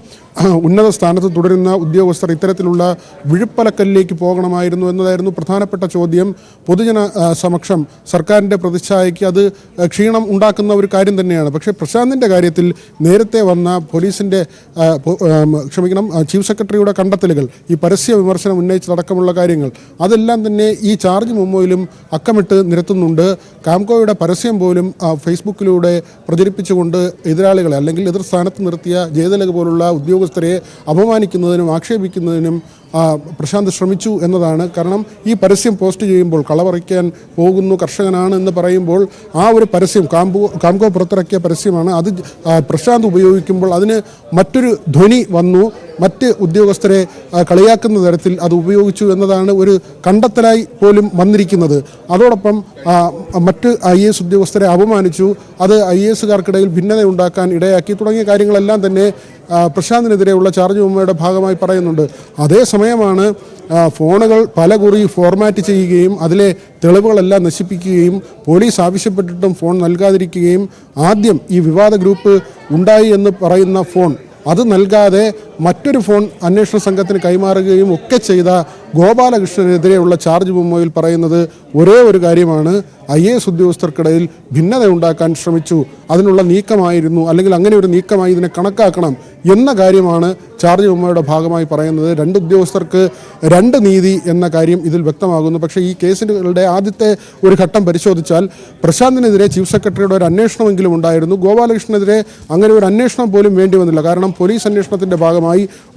ഉന്നത സ്ഥാനത്ത് തുടരുന്ന ഉദ്യോഗസ്ഥർ ഇത്തരത്തിലുള്ള വിഴുപ്പലക്കലിലേക്ക് പോകണമായിരുന്നു എന്നതായിരുന്നു പ്രധാനപ്പെട്ട ചോദ്യം. പൊതുജന സമക്ഷം സർക്കാരിൻ്റെ പ്രതിച്ഛായയ്ക്ക് അത് ക്ഷീണം ഉണ്ടാക്കുന്ന ഒരു കാര്യം തന്നെയാണ്. പക്ഷേ പ്രശാന്തിൻ്റെ കാര്യത്തിൽ നേരത്തെ വന്ന പോലീസിൻ്റെ ചീഫ് സെക്രട്ടറിയുടെ കണ്ടെത്തലുകൾ, ഈ പരസ്യ വിമർശനം ഉന്നയിച്ചതടക്കമുള്ള കാര്യങ്ങൾ അതെല്ലാം തന്നെ ഈ ചാർജ് മെമ്മോയിലും അക്കമിട്ട് നിരത്തുന്നുണ്ട്. കാംകോയുടെ പരസ്യം പോലും ഫേസ്ബുക്കിലൂടെ പ്രചരിപ്പിച്ചുകൊണ്ട് എതിരാളികളെ അല്ലെങ്കിൽ എതിർ സ്ഥാനത്ത് നിർത്തിയ ജയതിലക് പോലുള്ള ഉദ്യോഗസ്ഥരെ അപമാനിക്കുന്നതിനും ആക്ഷേപിക്കുന്നതിനും പ്രശാന്ത് ശ്രമിച്ചു എന്നതാണ്. കാരണം ഈ പരസ്യം പോസ്റ്റ് ചെയ്യുമ്പോൾ കളപറിക്കാൻ പോകുന്നു കർഷകനാണ് എന്ന് പറയുമ്പോൾ ആ ഒരു പരസ്യം കാംകോ പുറത്തിറക്കിയ പരസ്യമാണ്. അത് പ്രശാന്ത് ഉപയോഗിക്കുമ്പോൾ അതിന് മറ്റൊരു ധ്വനി വന്നു. മറ്റ് ഉദ്യോഗസ്ഥരെ കളിയാക്കുന്ന തരത്തിൽ അത് ഉപയോഗിച്ചു എന്നതാണ് ഒരു കണ്ടെത്തലായി പോലും വന്നിരിക്കുന്നത്. അതോടൊപ്പം മറ്റ് IAS ഉദ്യോഗസ്ഥരെ അപമാനിച്ചു, അത് IASകാർക്കിടയിൽ ഭിന്നത ഉണ്ടാക്കാൻ ഇടയാക്കി തുടങ്ങിയ കാര്യങ്ങളെല്ലാം തന്നെ പ്രശാന്തിനെതിരെയുള്ള ചാർജ് മെമ്മോയുടെ ഭാഗമായി പറയുന്നുണ്ട്. അതേസമയമാണ് ഫോണുകൾ പലകുറി ഫോർമാറ്റ് ചെയ്യുകയും അതിലെ തെളിവുകളെല്ലാം നശിപ്പിക്കുകയും പോലീസ് ആവശ്യപ്പെട്ടിട്ടും ഫോൺ നൽകാതിരിക്കുകയും ആദ്യം ഈ വിവാദ ഗ്രൂപ്പ് ഉണ്ടായി എന്ന് പറയുന്ന ഫോൺ അത് നൽകാതെ മറ്റൊരു ഫോൺ അന്വേഷണ സംഘത്തിന് കൈമാറുകയും ഒക്കെ ചെയ്ത ഗോപാലകൃഷ്ണനെതിരെയുള്ള ചാർജ് മെമ്മോയിൽ പറയുന്നത് ഒരേ ഒരു കാര്യമാണ്, IAS ഉദ്യോഗസ്ഥർക്കിടയിൽ ഭിന്നത ഉണ്ടാക്കാൻ ശ്രമിച്ചു, അതിനുള്ള നീക്കമായിരുന്നു, അല്ലെങ്കിൽ അങ്ങനെ ഒരു നീക്കമായി ഇതിനെ കണക്കാക്കണം എന്ന കാര്യമാണ് ചാർജ് മെമ്മോയുടെ ഭാഗമായി പറയുന്നത്. രണ്ട് ഉദ്യോഗസ്ഥർക്ക് രണ്ട് നീതി എന്ന കാര്യം ഇതിൽ വ്യക്തമാകുന്നു. പക്ഷേ ഈ കേസുകളുടെ ആദ്യത്തെ ഒരു ഘട്ടം പരിശോധിച്ചാൽ പ്രശാന്തിനെതിരെ ചീഫ് സെക്രട്ടറിയുടെ ഒരു അന്വേഷണമെങ്കിലും ഉണ്ടായിരുന്നു. ഗോപാലകൃഷ്ണനെതിരെ അങ്ങനെ ഒരു അന്വേഷണം പോലും വേണ്ടി വന്നില്ല. കാരണം പോലീസ് അന്വേഷണത്തിന്റെ ഭാഗമായി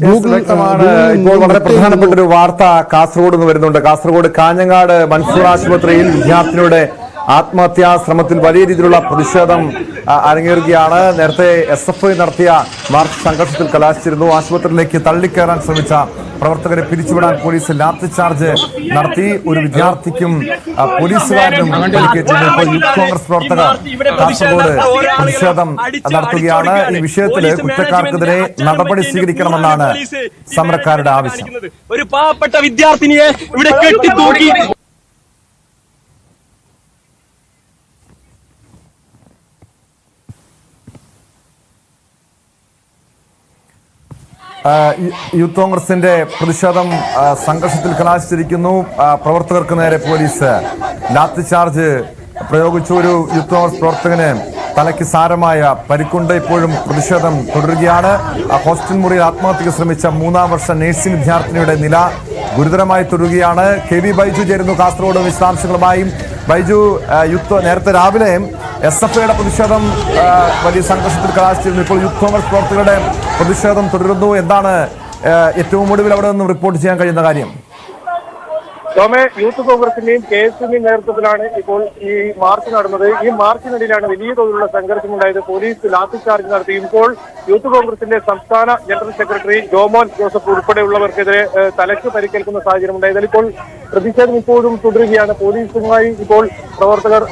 ഇപ്പോൾ വളരെ പ്രധാനപ്പെട്ട ഒരു വാർത്ത കാസർഗോഡ് നിന്ന് വരുന്നുണ്ട്. കാസർഗോഡ് കാഞ്ഞങ്ങാട് മൻസൂർ ആശുപത്രിയിൽ വിദ്യാർത്ഥിനിയുടെ ആത്മഹത്യാ ശ്രമത്തിൽ വലിയ രീതിയിലുള്ള പ്രതിഷേധം അരങ്ങേറുകയാണ്. നേരത്തെ SFI നടത്തിയ മാർച്ച് സംഘർഷത്തിൽ കലാശിച്ചിരുന്നു. ആശുപത്രിയിലേക്ക് തള്ളിക്കയറാൻ ശ്രമിച്ച പ്രവർത്തകരെ പിരിച്ചുവിടാൻ പോലീസ് ലാത്തി ചാർജ് നടത്തി. ഒരു വിദ്യാർത്ഥിക്കും പോലീസുകാരനും പരിക്കേറ്റിരുന്നു. ഇപ്പോൾ യൂത്ത് കോൺഗ്രസ് പ്രവർത്തകർ കാസർഗോഡ് പ്രതിഷേധം നടത്തുകയാണ്. ഈ വിഷയത്തിൽ കുറ്റക്കാർക്കെതിരെ നടപടി സ്വീകരിക്കണമെന്നാണ് സമരക്കാരുടെ ആവശ്യം. ഒരു പാവപ്പെട്ട വിദ്യാർത്ഥിനിയെ ഇവിടെ കെട്ടിത്തൂക്കി യൂത്ത് കോൺഗ്രസിന്റെ പ്രതിഷേധം സംഘർഷത്തിൽ കലാശിച്ചിരിക്കുന്നു. പ്രവർത്തകർക്ക് നേരെ പോലീസ് ലാത്തി ചാർജ് പ്രയോഗിച്ചു. ഒരു യൂത്ത് കോൺഗ്രസ് പ്രവർത്തകന് തലയ്ക്ക് സാരമായ പരിക്കുണ്ട്. ഇപ്പോഴും പ്രതിഷേധം തുടരുകയാണ്. ഹോസ്റ്റൽ മുറിയിൽ ആത്മഹത്യക്ക് ശ്രമിച്ച 3ാം വർഷ നഴ്സിംഗ് വിദ്യാർത്ഥിനിയുടെ നില ഗുരുതരമായി തുടരുകയാണ്. KV ബൈജു ചേരുന്നു കാസർഗോഡ് വിശദാംശങ്ങളുമായും. ബൈജു, നേരത്തെ രാവിലെ SFIയുടെ പ്രതിഷേധം വലിയ സംഘർഷത്തിൽ കലാശിച്ചിരുന്നു. ഇപ്പോൾ യൂത്ത് കോൺഗ്രസ് പ്രവർത്തകരുടെ പ്രതിഷേധം തുടരുന്നു. എന്താണ് ഏറ്റവും ഒടുവിൽ അവിടെ നിന്നും റിപ്പോർട്ട് ചെയ്യാൻ കഴിയുന്ന കാര്യം? യൂത്ത് കോൺഗ്രസിന്റെയും KSUവിന്റെയും നേതൃത്വത്തിലാണ് ഇപ്പോൾ ഈ മാർച്ച് നടന്നത്. ഈ മാർച്ചിനിടയിലാണ് വലിയ തോതിലുള്ള സംഘർഷമുണ്ടായത്. പോലീസ് ലാത്തി ചാർജ് നടത്തി. ഇപ്പോൾ യൂത്ത് കോൺഗ്രസിന്റെ സംസ്ഥാന ജനറൽ സെക്രട്ടറി ജോമോൻ ജോസഫ് ഉൾപ്പെടെയുള്ളവർക്കെതിരെ തലയ്ക്ക് പരിക്കേൽക്കുന്ന സാഹചര്യം ഉണ്ടായതിൽ ഇപ്പോൾ പ്രതിഷേധം ഇപ്പോഴും തുടരുകയാണ്. പോലീസുമായി ഇപ്പോൾ പ്രവർത്തകർ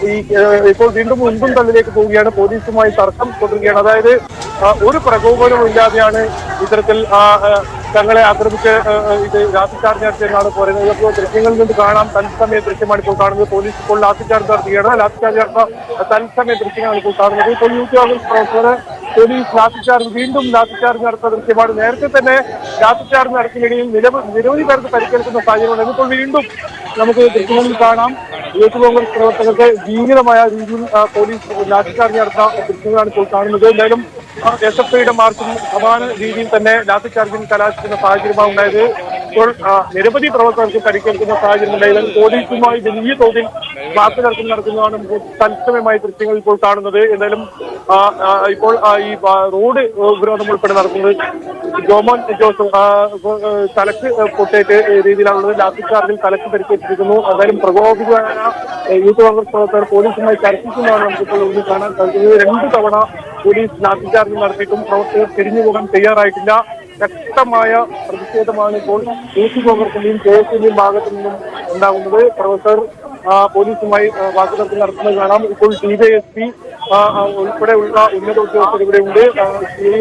ഇപ്പോൾ വീണ്ടും മുൻപും തള്ളിലേക്ക് പോവുകയാണ്. പോലീസുമായി തർക്കം തുടരുകയാണ്. അതായത് ഒരു പ്രകോപനവും ഇല്ലാതെയാണ് ഇത്തരത്തിൽ തങ്ങളെ ആക്രമിച്ച് ഇത് ലാത്തിച്ചാർജ് നടത്തിയെന്നാണ് പറയുന്നത്. ഇപ്പോൾ ദൃശ്യങ്ങളിൽ നിന്ന് കാണാം, തത്സമയ ദൃശ്യമാണ് ഇപ്പോൾ കാണുന്നത്. പോലീസ് ഇപ്പോൾ ലാത്തിച്ചാർജ് നടത്തുകയാണ്. ലാത്തിച്ചാർജ് നടത്തുന്ന തത്സമയ ദൃശ്യങ്ങളാണ് ഇപ്പോൾ കാണുന്നത്. ഇപ്പോൾ യൂത്ത് കോൺഗ്രസ് പ്രവർത്തകർ പോലീസ് വീണ്ടും ലാത്തിച്ചാർജ് നടത്തുന്ന ദൃശ്യമാണ്. നേരത്തെ തന്നെ ലാത്തിച്ചാർജ് നടത്തിയിടയിൽ നിരവധി പേർക്ക് പരിക്കേൽക്കുന്ന സാഹചര്യമുണ്ട്. ഇപ്പോൾ വീണ്ടും നമുക്ക് ദൃശ്യങ്ങളിൽ കാണാം, യൂത്ത് കോൺഗ്രസ് പ്രവർത്തകർക്ക് ഭീകരമായ രീതിയിൽ പോലീസ് ലാത്തിച്ചാർജ് നടത്തുന്ന ദൃശ്യങ്ങളാണ് ഇപ്പോൾ കാണുന്നത്. എന്തായാലും SFIയുടെ മാർച്ചും സമാന രീതിയിൽ തന്നെ ലാത്തിച്ചാർജിൽ കലാശിക്കുന്ന സാഹചര്യമാണ് ഉണ്ടായത്. ഇപ്പോൾ നിരവധി പ്രവർത്തകർക്ക് പരിക്കേൽക്കുന്ന സാഹചര്യം ഉണ്ടായത്. പോലീസുമായി വലിയ തോതിൽ വാക്ക് തർക്കം നടക്കുന്നതാണ് തത്സമയമായ ദൃശ്യങ്ങൾ ഇപ്പോൾ കാണുന്നത്. എന്തായാലും ഇപ്പോൾ ഈ റോഡ് ഉപരോധം ഉൾപ്പെടെ നടക്കുന്നത് ജോമോൻ ജോസഫ് തലക്ക് പൊട്ടേറ്റ് രീതിയിലാണുള്ളത്. ലാത്തിച്ചാർജിൽ തലക്ക് പരിക്കേറ്റിരിക്കുന്നു. എന്തായാലും പ്രകോപിതമായ യൂത്ത് കോൺഗ്രസ് പ്രവർത്തകർ പോലീസുമായി ചർച്ചിക്കുന്നതാണ് നമുക്കിപ്പോൾ ഇവിടെ കാണാൻ സാധിക്കുന്നത്. 2 തവണ പോലീസ് ലാത്തിച്ചാർജ് നടത്തിയിട്ടും പ്രവർത്തകർ തിരിഞ്ഞു പോകാൻ തയ്യാറായിട്ടില്ല. ശക്തമായ പ്രതിഷേധമാണ് ഇപ്പോൾ യൂത്ത് കോൺഗ്രസിന്റെയും KSUവിന്റെയും ഭാഗത്തു നിന്നും ഉണ്ടാകുന്നത്. പ്രവർത്തകർ പോലീസുമായി വാക്കുതർക്കം നടത്തുന്നത് കാണാം. ഇപ്പോൾ DYSP ഉൾപ്പെടെയുള്ള ഉന്നത ഉദ്യോഗസ്ഥർ ഇവിടെ ഉണ്ട്.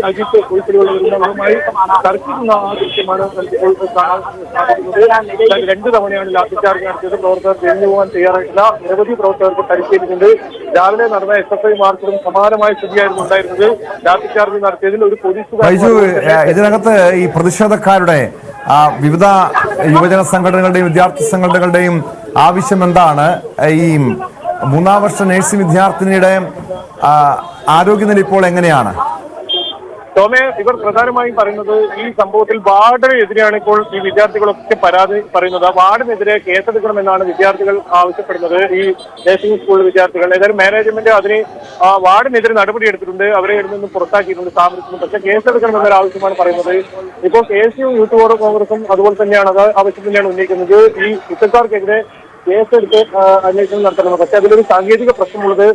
അജിത്ത് ഉൾപ്പെടെയുള്ളവരുമായി തർക്കിക്കുന്ന ആ ദൃശ്യമാണ് ഇപ്പോൾ കാണാൻ സാധിക്കുന്നത്. 2 തവണയാണ് ലാത്തിച്ചാർജ് നടത്തിയത്. പ്രവർത്തകർ തിരിഞ്ഞു പോകാൻ തയ്യാറായിട്ടില്ല. നിരവധി പ്രവർത്തകർക്ക് പരിക്കേറ്റിട്ടുണ്ട്. രാവിലെ നടന്ന SFI മാർച്ചിലും സമാനമായ സ്ഥിതിയായിരുന്നു ഉണ്ടായിരുന്നത്. ലാത്തിച്ചാർജ് നടത്തിയതിൽ ഒരു പോലീസുകാർ ഇതിനകത്ത് ഈ പ്രതിഷേധക്കാരുടെ വിവിധ യുവജന സംഘടനകളുടെയും വിദ്യാർത്ഥി സംഘടനകളുടെയും ആവശ്യം എന്താണ്? ഈ 3ാം വർഷ നഴ്സിംഗ് വിദ്യാർത്ഥിനിയുടെ ആരോഗ്യനില ഇപ്പോൾ എങ്ങനെയാണ്? ഇവർ പ്രധാനമായും പറയുന്നത് ഈ സംഭവത്തിൽ വാർഡിനെതിരെയാണ് ഇപ്പോൾ ഈ വിദ്യാർത്ഥികളൊക്കെ പരാതി പറയുന്നത്. വാർഡിനെതിരെ കേസെടുക്കണമെന്നാണ് വിദ്യാർത്ഥികൾ ആവശ്യപ്പെടുന്നത്. ഈ നഴ്സിംഗ് സ്കൂൾ വിദ്യാർത്ഥികൾ ഏതായാലും മാനേജ്മെന്റ് അതിന് വാർഡിനെതിരെ നടപടിയെടുത്തിട്ടുണ്ട്. അവരെ ഇവിടെ നിന്നും പുറത്താക്കിയിട്ടുണ്ട് സ്ഥാപനത്തിൽ. പക്ഷേ കേസെടുക്കണമെന്നൊരു ആവശ്യമാണ് പറയുന്നത്. ഇപ്പോൾ KSU യൂത്ത് കോൺഗ്രസും അതുപോലെ തന്നെയാണ് അത് ആവശ്യം തന്നെയാണ് ഉന്നയിക്കുന്നത്. ഈ കുറ്റക്കാർക്കെതിരെ കേസെടുത്ത് അന്വേഷണം നടത്തണം. പക്ഷെ അതിലൊരു സാങ്കേതിക പ്രശ്നമുള്ളത്,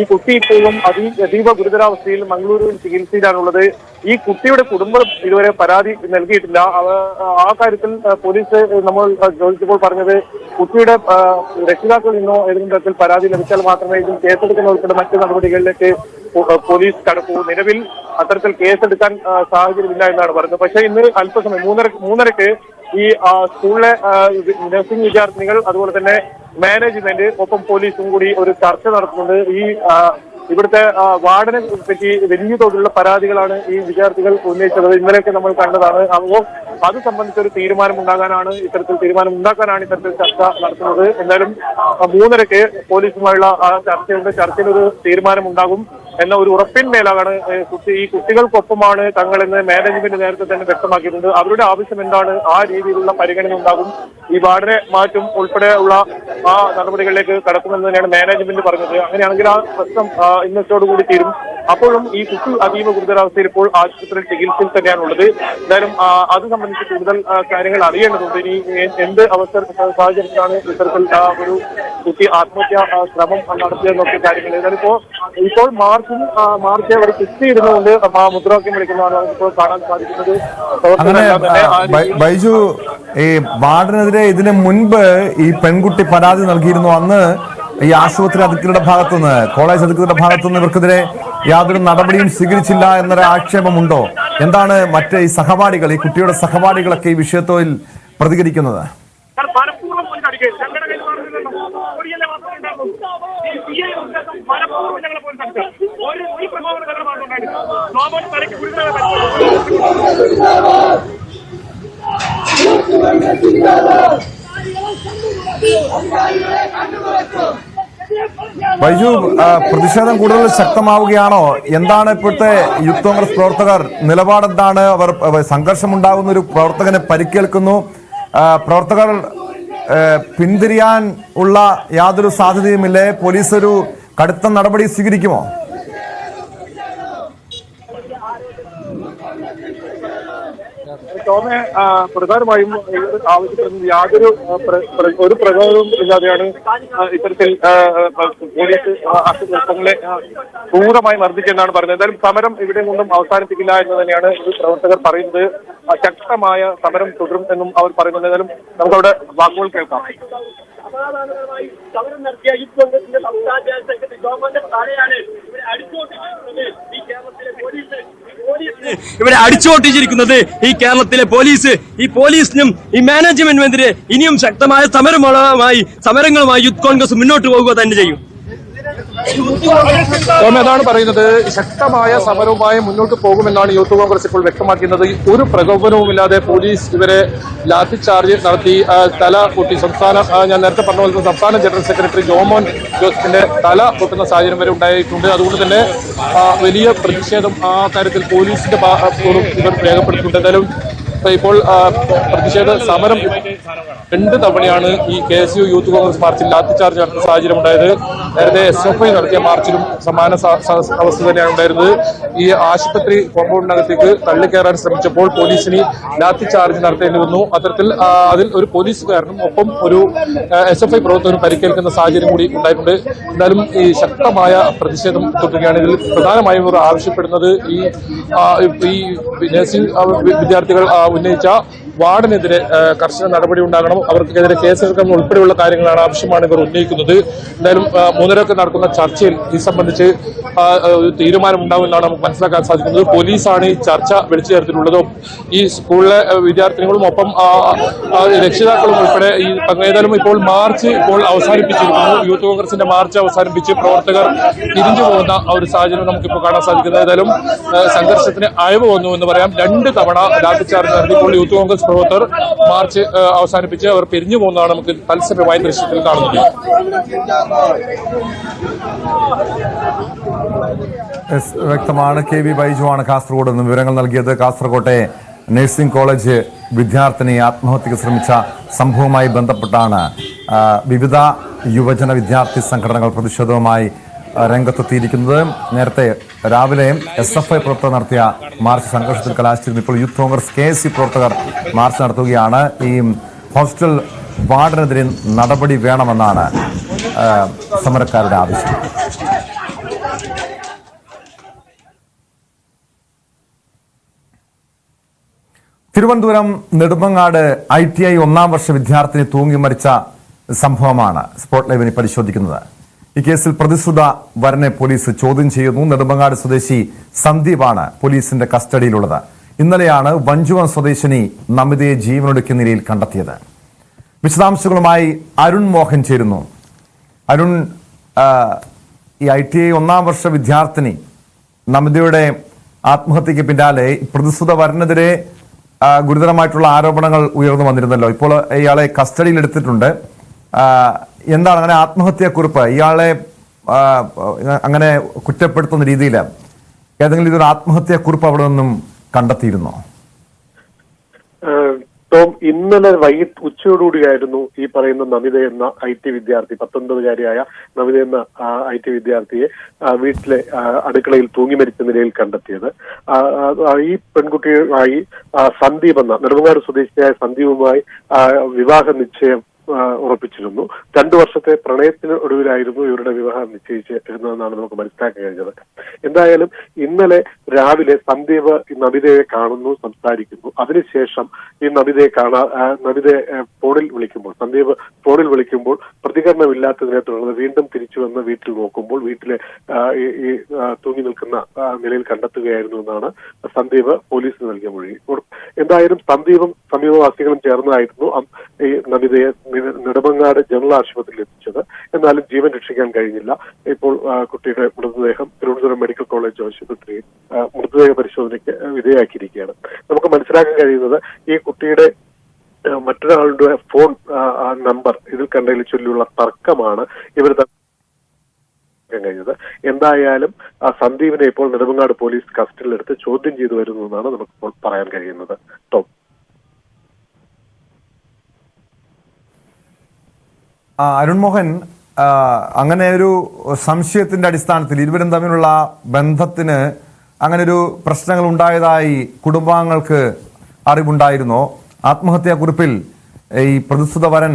ഈ കുട്ടി ഇപ്പോഴും അതീവ ഗുരുതരാവസ്ഥയിൽ മംഗളൂരുവിൽ ചികിത്സയിലാണുള്ളത്. ഈ കുട്ടിയുടെ കുടുംബം ഇതുവരെ പരാതി നൽകിയിട്ടില്ല. ആ കാര്യത്തിൽ പോലീസ് നമ്മൾ ചോദിച്ചപ്പോൾ പറഞ്ഞത് കുട്ടിയുടെ രക്ഷിതാക്കളിൽ നിന്നോ ഏതെങ്കിലും തരത്തിൽ പരാതി ലഭിച്ചാൽ മാത്രമേ ഇതിൽ കേസെടുക്കുന്ന ഉൾപ്പെടെ മറ്റു നടപടികളിലേക്ക് പോലീസ് കടക്കൂ. നിലവിൽ അത്തരത്തിൽ കേസെടുക്കാൻ സാഹചര്യമില്ല എന്നാണ് പറയുന്നത്. പക്ഷേ ഇന്ന് അല്പസമയം മൂന്നരക്ക് ഈ സ്കൂളിലെ നഴ്സിംഗ് വിദ്യാർത്ഥിനികൾ അതുപോലെ തന്നെ മാനേജ്മെന്റ് ഒപ്പം പോലീസും കൂടി ഒരു ചർച്ച നടത്തുന്നുണ്ട്. ഈ ഇവിടുത്തെ വാർഡനെ പറ്റി വലിയ തോതിലുള്ള പരാതികളാണ് ഈ വിദ്യാർത്ഥികൾ ഉന്നയിച്ചത്. ഇന്നലെയൊക്കെ നമ്മൾ കണ്ടതാണ്. അപ്പോൾ അത് സംബന്ധിച്ചൊരു തീരുമാനം ഉണ്ടാക്കാനാണ് ഇത്തരത്തിൽ ചർച്ച നടത്തുന്നത്. എന്തായാലും 3:30 പോലീസുമായുള്ള ചർച്ചയുണ്ട്. ചർച്ചയിൽ ഒരു തീരുമാനം ഉണ്ടാകും എന്ന ഒരു ഉറപ്പിന്മേലാണ് ഈ കുട്ടികൾക്കൊപ്പമാണ് തങ്ങളെന്ന് മാനേജ്മെന്റ് നേരത്തെ തന്നെ വ്യക്തമാക്കിയിട്ടുണ്ട്. അവരുടെ ആവശ്യം എന്താണ്, ആ രീതിയിലുള്ള പരിഗണന ഉണ്ടാകും. ഈ വാർഡനെ മാറ്റും ഉൾപ്പെടെയുള്ള ആ നടപടികളിലേക്ക് കടക്കുമെന്ന് തന്നെയാണ് മാനേജ്മെന്റ് പറഞ്ഞത്. അങ്ങനെയാണെങ്കിൽ ആ പ്രശ്നം ഇന്നത്തോടുകൂടി തീരും. അപ്പോഴും ഈ കുട്ടി അതീവ ഗുരുതരാവസ്ഥയിൽ ഇപ്പോൾ ആശുപത്രിയിൽ ചികിത്സയിൽ തന്നെയാണുള്ളത്. എന്തായാലും അത് സംബന്ധിച്ച് കൂടുതൽ കാര്യങ്ങൾ അറിയേണ്ടതുണ്ട്. ഇനി എന്ത് സാഹചര്യത്തിലാണ് ഇത്തരത്തിൽ ഒരു കുട്ടി ആത്മഹത്യാ ശ്രമം നടത്തിയെന്നൊക്കെ കാര്യങ്ങൾ. ഏതായാലും ഇപ്പോൾ മാർച്ച് അവർ കുത്തിയിരുന്നുകൊണ്ട് മുദ്രാവാക്യം വിളിക്കുന്നതാണ് നമുക്കിപ്പോൾ കാണാൻ സാധിക്കുന്നത്. അങ്ങനെ ബൈജു, ഈ വാർഡിനെതിരെ ഇതിന് മുൻപ് ഈ പെൺകുട്ടി പരാതി നൽകിയിരുന്നു. അന്ന് ഈ ആശുപത്രി അധികൃതരുടെ ഭാഗത്തുനിന്ന്, കോളേജ് അധികൃതരുടെ ഭാഗത്തുനിന്ന് ഇവർക്കെതിരെ യാതൊരു നടപടിയും സ്വീകരിച്ചില്ല എന്നൊരു ആക്ഷേപമുണ്ടോ? എന്താണ് മറ്റേ ഈ സഹപാഠികൾ, ഈ കുട്ടിയുടെ സഹപാഠികളൊക്കെ ഈ വിഷയത്തിൽ പ്രതികരിക്കുന്നത്? ബൈജു, പ്രതിഷേധം കൂടുതൽ ശക്തമാവുകയാണോ? എന്താണ് ഇപ്പോഴത്തെ യൂത്ത് കോൺഗ്രസ് പ്രവർത്തകർ നിലപാടെന്താണ്? അവർ സംഘർഷമുണ്ടാകുന്ന ഒരു പ്രവർത്തകന് പരിക്കേൽക്കുന്നു, പ്രവർത്തകർ പിന്തിരിയാൻ ഉള്ള യാതൊരു സാധ്യതയുമില്ലേ? പോലീസ് ഒരു കടുത്ത നടപടി സ്വീകരിക്കുമോ? ടോമെ, പ്രധാനമായും ആവശ്യപ്പെടുന്നത് യാതൊരു ഒരു പ്രകോപനവും ഇല്ലാതെയാണ് ഇത്തരത്തിൽ പോലീസ് അക്രമങ്ങളെ ക്രൂരമായി മർദ്ദിച്ചെന്നാണ് പറയുന്നത്. എന്തായാലും സമരം ഇവിടെ നിന്നും അവസാനിപ്പിക്കില്ല എന്ന് തന്നെയാണ് പ്രവർത്തകർ പറയുന്നത്. ശക്തമായ സമരം തുടരും എന്നും അവർ പറയുന്നുണ്ട്. എന്തായാലും നമുക്കവിടെ വാക്കുകൾ കേൾക്കാം. സമാധാനപരമായി സമരം നടത്തിയ യൂത്ത് കോൺഗ്രസിന്റെ സംസ്ഥാന ജനറൽ സെക്രട്ടറി ഗവൺമെന്റ് താഴെയാണ് ഇവിടെ അടിച്ചുകൊണ്ടിരിക്കുന്നത്. ഈ കേരളത്തിലെ പോലീസ് ഇവിടെ അടിച്ചുകൊട്ടിച്ചിരിക്കുന്നത് ഈ കേരളത്തിലെ പോലീസ്. ഈ പോലീസിനും ഈ മാനേജ്മെന്റിനെതിരെ ഇനിയും ശക്തമായ സമരങ്ങളുമായി യൂത്ത് കോൺഗ്രസ് മുന്നോട്ട് പോകുക തന്നെ ചെയ്യും. അതാണ് പറയുന്നത്. ശക്തമായ സമരവുമായി മുന്നോട്ട് പോകുമെന്നാണ് യൂത്ത് കോൺഗ്രസ് ഇപ്പോൾ വ്യക്തമാക്കുന്നത്. ഒരു പ്രകോപനവുമില്ലാതെ പോലീസ് ഇവരെ ലാത്തി ചാർജ് നടത്തി തല പൊട്ടി. ഞാൻ നേരത്തെ പറഞ്ഞ പോലെ സംസ്ഥാന ജനറൽ സെക്രട്ടറി ജോമോൻ ജോസഫിന്റെ തല പൊട്ടുന്ന സാഹചര്യം വരെ ഉണ്ടായിട്ടുണ്ട്. അതുകൊണ്ട് തന്നെ വലിയ പ്രതിഷേധം ആ കാര്യത്തിൽ പോലീസിന്റെ ഇവർ രേഖപ്പെടുത്തിയിട്ടുണ്ട്. എന്തായാലും ഇപ്പോൾ പ്രതിഷേധ സമരം 2 തവണയാണ് ഈ KSU യൂത്ത് കോൺഗ്രസ് മാർച്ചിൽ ലാത്തിചാർജ് നടത്തുന്ന സാഹചര്യം ഉണ്ടായത്. നേരത്തെ SFI നടത്തിയ മാർച്ചിലും സമാന അവസ്ഥ തന്നെയാണ് ഉണ്ടായിരുന്നത്. ഈ ആശുപത്രി കോമ്പൗണ്ടിനകത്തേക്ക് തള്ളിക്കയറാൻ ശ്രമിച്ചപ്പോൾ പോലീസിന് ലാത്തിചാർജ് നടത്തേണ്ടി വന്നു. അത്തരത്തിൽ അതിൽ ഒരു പോലീസുകാരനും ഒപ്പം ഒരു SFI പ്രവർത്തകനും പരിക്കേൽക്കുന്ന സാഹചര്യം കൂടി ഉണ്ടായിട്ടുണ്ട്. എന്നാലും ഈ ശക്തമായ പ്രതിഷേധം തുടരുകയാണ്. ഇതിൽ പ്രധാനമായും ഇവർ ആവശ്യപ്പെടുന്നത് ഈ നഴ്സിംഗ് വിദ്യാർത്ഥികൾ ഉന്നയിച്ച വാർഡിനെതിരെ കർശന നടപടി ഉണ്ടാകണം, അവർക്കെതിരെ കേസെടുക്കണം ഉൾപ്പെടെയുള്ള കാര്യങ്ങളാണ് ആവശ്യമാണ് ഇവർ ഉന്നയിക്കുന്നത്. എന്തായാലും 3:30 നടക്കുന്ന ചർച്ചയിൽ ഇത് സംബന്ധിച്ച് ഒരു തീരുമാനം ഉണ്ടാവുമെന്നാണ് നമുക്ക് മനസ്സിലാക്കാൻ സാധിക്കുന്നത്. പോലീസാണ് ഈ ചർച്ച വിളിച്ചു ചേർത്തിട്ടുള്ളതും ഈ സ്കൂളിലെ വിദ്യാർത്ഥിനികളും ഒപ്പം രക്ഷിതാക്കളും ഉൾപ്പെടെ ഈ ഏതായാലും ഇപ്പോൾ മാർച്ച് അവസാനിപ്പിച്ചിരിക്കുന്നു. യൂത്ത് കോൺഗ്രസിന്റെ മാർച്ച് അവസാനിപ്പിച്ച് പ്രവർത്തകർ തിരിഞ്ഞു പോകുന്ന ഒരു സാഹചര്യം നമുക്കിപ്പോൾ കാണാൻ സാധിക്കുന്നത്. ഏതായാലും സംഘർഷത്തിന് അയവ് വന്നു എന്ന് പറയാം. 2 തവണ ലാത്തിചാർജ് നടത്തിയപ്പോൾ യൂത്ത് കോൺഗ്രസ് പ്രവർത്തകർ മാർച്ച് അവസാനിപ്പിച്ച് അവർ പിരിഞ്ഞു പോകുന്നതാണ് നമുക്ക് തത്സമയമായ ദൃശ്യത്തിൽ കാണുന്നത്. വ്യക്തമാണ്. KV ബൈജു ആണ് കാസർഗോഡ് നിന്ന് വിവരങ്ങൾ നൽകിയത്. കാസർകോട്ടെ നഴ്സിംഗ് കോളേജ് വിദ്യാർത്ഥിനി ആത്മഹത്യക്ക് ശ്രമിച്ച സംഭവവുമായി ബന്ധപ്പെട്ടാണ് വിവിധ യുവജന വിദ്യാർത്ഥി സംഘടനകൾ പ്രതിഷേധവുമായി രംഗത്തെത്തിയിരിക്കുന്നത്. നേരത്തെ രാവിലെ SFI പ്രവർത്തകർ നടത്തിയ മാർച്ച് സംഘർഷത്തിൽ കലാശിച്ചിരുന്നു. ഇപ്പോൾ യൂത്ത് കോൺഗ്രസ് KSU പ്രവർത്തകർ മാർച്ച് നടത്തുകയാണ്. ഈ ഹോസ്റ്റൽ വാർഡിനെതിരെ നടപടി വേണമെന്നാണ് സമരക്കാരുടെ ആവശ്യം. തിരുവനന്തപുരം നെടുമങ്ങാട് ITI 1ാം വർഷ വിദ്യാർത്ഥിനി തൂങ്ങി മരിച്ച സംഭവമാണ് സ്പോട്ട് ലൈവിന് പരിശോധിക്കുന്നത്. ഈ കേസിൽ പ്രതിശ്രുത വരനെ പോലീസ് ചോദ്യം ചെയ്യുന്നു. നെടുമങ്ങാട് സ്വദേശി സന്ദീപാണ് പോലീസിന്റെ കസ്റ്റഡിയിലുള്ളത്. ഇന്നലെയാണ് വഞ്ചുവം സ്വദേശിനി നമിതയെ ജീവനൊടുക്കിയ നിലയിൽ കണ്ടെത്തിയത്. വിശദാംശങ്ങളുമായി അരുൺ മോഹൻ ചേരുന്നു. അരുൺ, ഈ ITI 1ാം വർഷ വിദ്യാർത്ഥിനി നമിതയുടെ ആത്മഹത്യക്ക് പിന്നാലെ പ്രതിശ്രുത വരനെതിരെ ഗുരുതരമായിട്ടുള്ള ആരോപണങ്ങൾ ഉയർന്നു വന്നിരുന്നല്ലോ. ഇപ്പോൾ ഇയാളെ കസ്റ്റഡിയിലെടുത്തിട്ടുണ്ട്. എന്താണ് അങ്ങനെ ആത്മഹത്യാക്കുറിപ്പ്, ഇയാളെ അങ്ങനെ കുറ്റപ്പെടുത്തുന്ന രീതിയിൽ ഏതെങ്കിലും ഇതൊരു ആത്മഹത്യാക്കുറിപ്പ് അവിടെ നിന്നും കണ്ടെത്തിയിരുന്നോ? ടോം, ഇന്നലെ വൈകിട്ട് ഉച്ചയോടുകൂടിയായിരുന്നു ഈ പറയുന്ന നമിത എന്ന IT വിദ്യാർത്ഥി, 19-കാരിയായ നമിത എന്ന IT വിദ്യാർത്ഥിയെ വീട്ടിലെ അടുക്കളയിൽ തൂങ്ങി മരിച്ച നിലയിൽ കണ്ടെത്തിയത്. ഈ പെൺകുട്ടിയുമായി സന്ദീപ് എന്ന നെടുമങ്ങാട് സ്വദേശിയായ സന്ദീപുമായി വിവാഹ നിശ്ചയം ഉറപ്പിച്ചിരുന്നു. 2 വർഷത്തെ പ്രണയത്തിന് ഒടുവിലായിരുന്നു ഇവരുടെ വിവാഹം നിശ്ചയിച്ചിരുന്നതെന്നാണ് നമുക്ക് മനസ്സിലാക്കാൻ കഴിഞ്ഞത്. എന്തായാലും ഇന്നലെ രാവിലെ സന്ദീപ് നമിതയെ കാണുന്നു, സംസാരിക്കുന്നു. അതിനുശേഷം ഈ നമിതയെ ഫോണിൽ വിളിക്കുമ്പോൾ, സന്ദീപ് ഫോണിൽ വിളിക്കുമ്പോൾ പ്രതികരണമില്ലാത്തതിനെ തുടർന്ന് വീണ്ടും തിരിച്ചു വന്ന് വീട്ടിൽ നോക്കുമ്പോൾ വീട്ടിലെ ഈ തൂങ്ങി നിൽക്കുന്ന നിലയിൽ കണ്ടെത്തുകയായിരുന്നു എന്നാണ് സന്ദീപ് പോലീസിന് നൽകിയ മൊഴി. എന്തായാലും സന്ദീപും സമീപവാസികളും ചേർന്നായിരുന്നു ഈ നമിതയെ നെടുമങ്ങാട് ജനറൽ ആശുപത്രിയിൽ എത്തിച്ചത്. എന്നാലും ജീവൻ രക്ഷിക്കാൻ കഴിഞ്ഞില്ല. ഇപ്പോൾ കുട്ടിയുടെ മൃതദേഹം തിരുവനന്തപുരം മെഡിക്കൽ കോളേജ് ആശുപത്രിയിൽ മൃതദേഹ പരിശോധനയ്ക്ക് വിധേയമാക്കിയിരിക്കുകയാണ്. നമുക്ക് മനസ്സിലാക്കാൻ കഴിയുന്നത് ഈ കുട്ടിയുടെ മറ്റൊരാളുടെ ഫോൺ നമ്പർ ഇതിൽ കണ്ടതിൽ ചൊല്ലിയുള്ള തർക്കമാണ് ഇവർ കഴിഞ്ഞത്. എന്തായാലും സന്ദീപിനെ ഇപ്പോൾ നെടുമങ്ങാട് പോലീസ് കസ്റ്റഡിയിലെടുത്ത് ചോദ്യം ചെയ്തു വരുന്നു എന്നാണ് നമുക്കിപ്പോൾ പറയാൻ കഴിയുന്നത്. ടോം, അരുൺ മോഹൻ, അങ്ങനെ ഒരു സംശയത്തിന്റെ അടിസ്ഥാനത്തിൽ ഇരുവരും തമ്മിലുള്ള ബന്ധത്തിന് അങ്ങനെ ഒരു പ്രശ്നങ്ങൾ ഉണ്ടായതായി കുടുംബാംഗങ്ങൾക്ക് അറിവുണ്ടായിരുന്നോ? ആത്മഹത്യാക്കുറിപ്പിൽ ഈ പ്രതിശ്രുത വരൻ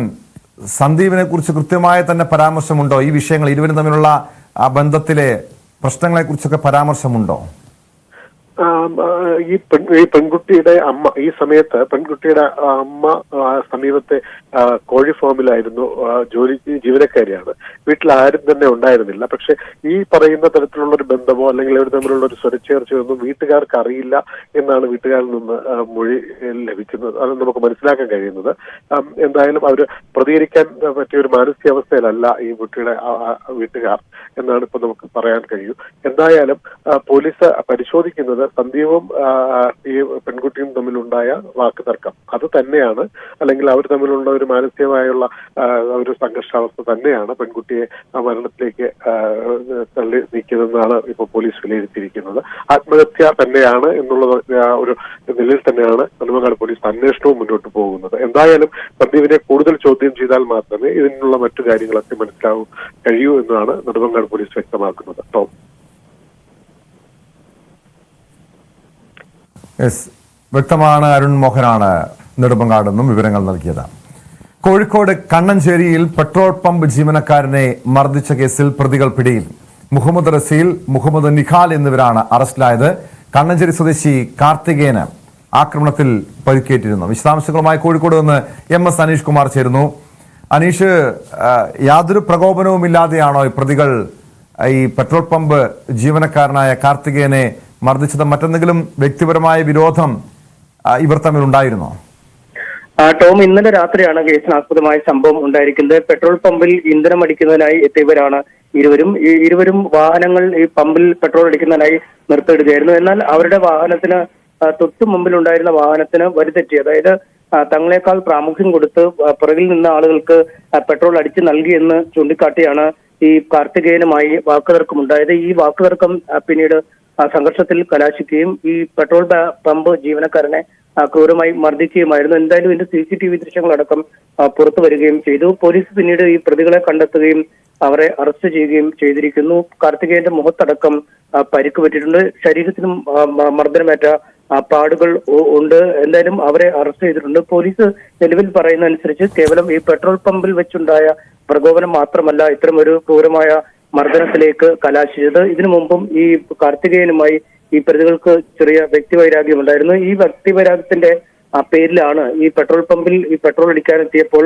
സന്ദീപിനെ കുറിച്ച് കൃത്യമായ തന്നെ പരാമർശമുണ്ടോ? ഈ വിഷയങ്ങൾ ഇരുവരും തമ്മിലുള്ള ബന്ധത്തിലെ പ്രശ്നങ്ങളെ കുറിച്ചൊക്കെ പരാമർശമുണ്ടോ? ഈ പെൺകുട്ടിയുടെ അമ്മ ഈ സമയത്ത് പെൺകുട്ടിയുടെ അമ്മ സമീപത്തെ കോഴി ഫാമിലായിരുന്നു ജീവനക്കാരിയാണ്. വീട്ടിൽ ആരും തന്നെ ഉണ്ടായിരുന്നില്ല. പക്ഷെ ഈ പറയുന്ന തരത്തിലുള്ള ഒരു ബന്ധമോ അല്ലെങ്കിൽ ഇവർ തമ്മിലുള്ള ഒരു സ്വരച്ചേർച്ചയോ ഒന്നും വീട്ടുകാർക്ക് അറിയില്ല എന്നാണ് വീട്ടുകാരിൽ നിന്ന് മൊഴി ലഭിക്കുന്നത്. അത് നമുക്ക് മനസ്സിലാക്കാൻ കഴിയുന്നത്. എന്തായാലും അവർ പ്രതികരിക്കാൻ പറ്റിയ ഒരു മാനസികാവസ്ഥയിലല്ല ഈ കുട്ടിയുടെ വീട്ടുകാർ എന്നാണ് ഇപ്പൊ നമുക്ക് പറയാൻ കഴിയും. എന്തായാലും പോലീസ് പരിശോധിക്കുന്നത് സന്ദീപും ഈ പെൺകുട്ടിയും തമ്മിലുണ്ടായ വാക്ക് തർക്കം അത് തന്നെയാണ്, അല്ലെങ്കിൽ അവർ തമ്മിലുള്ള ഒരു മാനസികമായുള്ള ഒരു സംഘർഷാവസ്ഥ തന്നെയാണ് പെൺകുട്ടിയെ മരണത്തിലേക്ക് തള്ളി നീക്കിയതെന്നാണ് ഇപ്പോൾ പോലീസ് വിലയിരുത്തിയിരിക്കുന്നത്. ആത്മഹത്യ തന്നെയാണ് എന്നുള്ള ഒരു നിലയിൽ തന്നെയാണ് നെടുമങ്ങാട് പോലീസ് അന്വേഷണവും മുന്നോട്ട് പോകുന്നത്. എന്തായാലും സന്ദീപിനെ കൂടുതൽ ചോദ്യം ചെയ്താൽ മാത്രമേ ഇതിനുള്ള മറ്റു കാര്യങ്ങളൊക്കെ കഴിയൂ എന്നാണ് നെടുമങ്ങാട് പോലീസ് വ്യക്തമാക്കുന്നത്. ടോം, വ്യക്തമാണ്. അരുൺ മോഹനാണ് നെടുമങ്ങാട് നിന്നും വിവരങ്ങൾ നൽകിയത്. കോഴിക്കോട് കണ്ണഞ്ചേരിയിൽ പെട്രോൾ പമ്പ് ജീവനക്കാരനെ മർദ്ദിച്ച കേസിൽ പ്രതികൾ പിടിയിൽ. മുഹമ്മദ് റസീൽ, മുഹമ്മദ് നിഖാൽ എന്നിവരാണ് അറസ്റ്റിലായത്. കണ്ണഞ്ചേരി സ്വദേശി കാർത്തികേയന് ആക്രമണത്തിൽ പരിക്കേറ്റിരുന്നു. വിശദാംശങ്ങളുമായി കോഴിക്കോട് നിന്ന് MS അനീഷ് കുമാർ ചേരുന്നു. അനീഷ്, യാതൊരു പ്രകോപനവുമില്ലാതെയാണോ ഈ പ്രതികൾ ഈ പെട്രോൾ പമ്പ് ജീവനക്കാരനായ കാർത്തികേയനെ മർദ്ദിച്ചത്? മറ്റെന്തെങ്കിലും വ്യക്തിപരമായ വിരോധം ഇവർ തമ്മിൽ ഉണ്ടായിരുന്നോ? ടോം, ഇന്നലെ രാത്രിയാണ് കേസിനാസ്പദമായ സംഭവം ഉണ്ടായിരിക്കുന്നത്. പെട്രോൾ പമ്പിൽ ഇന്ധനം അടിക്കുന്നതിനായി എത്തിയവരാണ് ഇരുവരും വാഹനങ്ങൾ ഈ പമ്പിൽ പെട്രോൾ അടിക്കുന്നതിനായി നിർത്തിയിടുകയായിരുന്നു. എന്നാൽ അവരുടെ വാഹനത്തിന് തൊട്ടു മുമ്പിൽ ഉണ്ടായിരുന്ന വാഹനത്തിന് വഴിതെറ്റി, അതായത് തങ്ങളെക്കാൾ പ്രാമുഖ്യം കൊടുത്ത് പുറകിൽ നിന്ന ആളുകൾക്ക് പെട്രോൾ അടിച്ചു നൽകിയെന്ന് ചൂണ്ടിക്കാട്ടിയാണ് ഈ കാർത്തികേയനുമായി വാക്കുതർക്കമുണ്ടായത്. ഈ വാക്കുതർക്കം പിന്നീട് സംഘർഷത്തിൽ കലാശിക്കുകയും ഈ പെട്രോൾ പമ്പ് ജീവനക്കാരനെ ക്രൂരമായി മർദ്ദിക്കുകയുമായിരുന്നു. എന്തായാലും ഇതിന്റെ CCTV ദൃശ്യങ്ങളടക്കം പുറത്തു വരികയും ചെയ്തു. പോലീസ് പിന്നീട് ഈ പ്രതികളെ കണ്ടെത്തുകയും അവരെ അറസ്റ്റ് ചെയ്യുകയും ചെയ്തിരിക്കുന്നു. കാർത്തികേയന്റെ മുഖത്തടക്കം പരിക്ക് പറ്റിയിട്ടുണ്ട്. ശരീരത്തിനും മർദ്ദനമേറ്റ പാടുകൾ ഉണ്ട്. എന്തായാലും അവരെ അറസ്റ്റ് ചെയ്തിട്ടുണ്ട്. പോലീസ് നിലവിൽ പറയുന്ന അനുസരിച്ച് കേവലം ഈ പെട്രോൾ പമ്പിൽ വെച്ചുണ്ടായ പ്രകോപനം മാത്രമല്ല ഇത്തരം ഒരു ക്രൂരമായ മർദ്ദനത്തിലേക്ക് കലാശിച്ചത്. ഇതിനു മുമ്പും ഈ കാർത്തികേയനുമായി ഈ പ്രതികൾക്ക് ചെറിയ വ്യക്തിവൈരാഗ്യം ഉണ്ടായിരുന്നു. ഈ വ്യക്തിവൈരാഗ്യത്തിന്റെ പേരിലാണ് ഈ പെട്രോൾ പമ്പിൽ ഈ പെട്രോൾ അടിക്കാനെത്തിയപ്പോൾ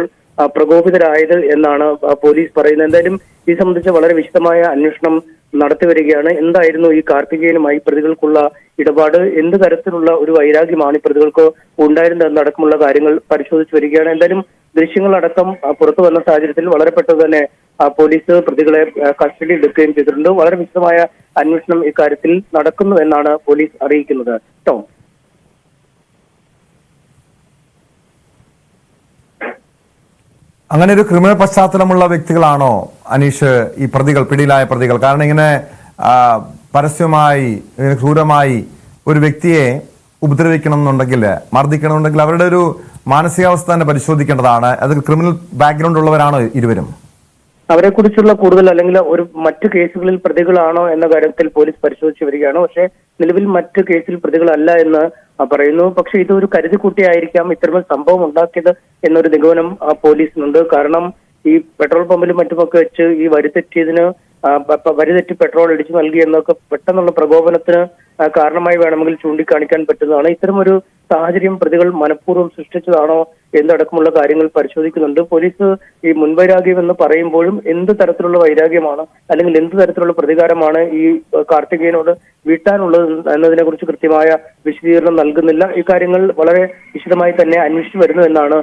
പ്രകോപിതരായത് എന്നാണ് പോലീസ് പറയുന്നത്. എന്തായാലും ഈ സംബന്ധിച്ച് വളരെ വിശദമായ അന്വേഷണം നടത്തി വരികയാണ്. എന്തായിരുന്നു ഈ കാർത്തികേയനുമായി പ്രതികൾക്കുള്ള ഇടപാട്, എന്ത് തരത്തിലുള്ള ഒരു വൈരാഗ്യമാണ് ഈ പ്രതികൾക്ക് ഉണ്ടായിരുന്നതെന്നടക്കമുള്ള കാര്യങ്ങൾ പരിശോധിച്ചു വരികയാണ്. എന്തായാലും ദൃശ്യങ്ങളടക്കം പുറത്തു വന്ന സാഹചര്യത്തിൽ വളരെ പെട്ടെന്ന് തന്നെ പോലീസ് പ്രതികളെ കസ്റ്റഡിയിൽ എടുക്കുകയും ചെയ്തിട്ടുണ്ട്. വളരെ വിശദമായ അന്വേഷണം ഇക്കാര്യത്തിൽ നടക്കുന്നു എന്നാണ് പോലീസ് അറിയിക്കുന്നത്. ടോം, അങ്ങനെ ഒരു ക്രിമിനൽ പശ്ചാത്തലമുള്ള വ്യക്തികളാണോ അനീഷ് ഈ പ്രതികൾ, പിടിയിലായ പ്രതികൾ? കാരണം ഇങ്ങനെ പരസ്യമായി ഇങ്ങനെ ക്രൂരമായി ഒരു വ്യക്തിയെ ഉപദ്രവിക്കണം എന്നുണ്ടെങ്കിൽ, മർദ്ദിക്കണമെന്നുണ്ടെങ്കിൽ അവരുടെ ഒരു മാനസികാവസ്ഥ തന്നെ പരിശോധിക്കേണ്ടതാണ്. അത് ക്രിമിനൽ ബാക്ക്ഗ്രൗണ്ട് ഉള്ളവരാണോ ഇരുവരും? അവരെ കുറിച്ചുള്ള കൂടുതൽ അല്ലെങ്കിൽ ഒരു മറ്റു കേസുകളിൽ പ്രതികളാണോ എന്ന കാര്യത്തിൽ പോലീസ് പരിശോധിച്ചു വരികയാണ്. പക്ഷേ നിലവിൽ മറ്റു കേസിൽ പ്രതികളല്ല എന്ന് പറയുന്നു. പക്ഷെ ഇതൊരു കരുതിക്കുട്ടിയായിരിക്കാം ഇത്തരമൊരു സംഭവം ഉണ്ടാക്കിയത് എന്നൊരു നിഗമനം പോലീസിനുണ്ട്. കാരണം ഈ പെട്രോൾ പമ്പിലും മറ്റുമൊക്കെ വെച്ച് ഈ വരിതെറ്റി പെട്രോൾ അടിച്ചു നൽകി എന്നൊക്കെ പെട്ടെന്നുള്ള പ്രകോപനത്തിന് കാരണമായി വേണമെങ്കിൽ ചൂണ്ടിക്കാണിക്കാൻ പറ്റുന്നതാണ്. ഇത്തരമൊരു സാഹചര്യം പ്രതികൾ മനഃപൂർവ്വം സൃഷ്ടിച്ചതാണോ എന്നടക്കമുള്ള കാര്യങ്ങൾ പരിശോധിക്കുന്നുണ്ട്. പോലീസ് ഈ മുൻവൈരാഗ്യം എന്ന് പറയുമ്പോഴും എന്ത് തരത്തിലുള്ള വൈരാഗ്യമാണ് അല്ലെങ്കിൽ എന്ത് തരത്തിലുള്ള പ്രതികാരമാണ് ഈ കാർത്തികേയനോട് വീട്ടാനുള്ളത് എന്നതിനെ കുറിച്ച് കൃത്യമായ വിശദീകരണം നൽകുന്നില്ല. ഈ കാര്യങ്ങൾ വളരെ വിശദമായി തന്നെ അന്വേഷിച്ചു വരുന്നു എന്നാണ്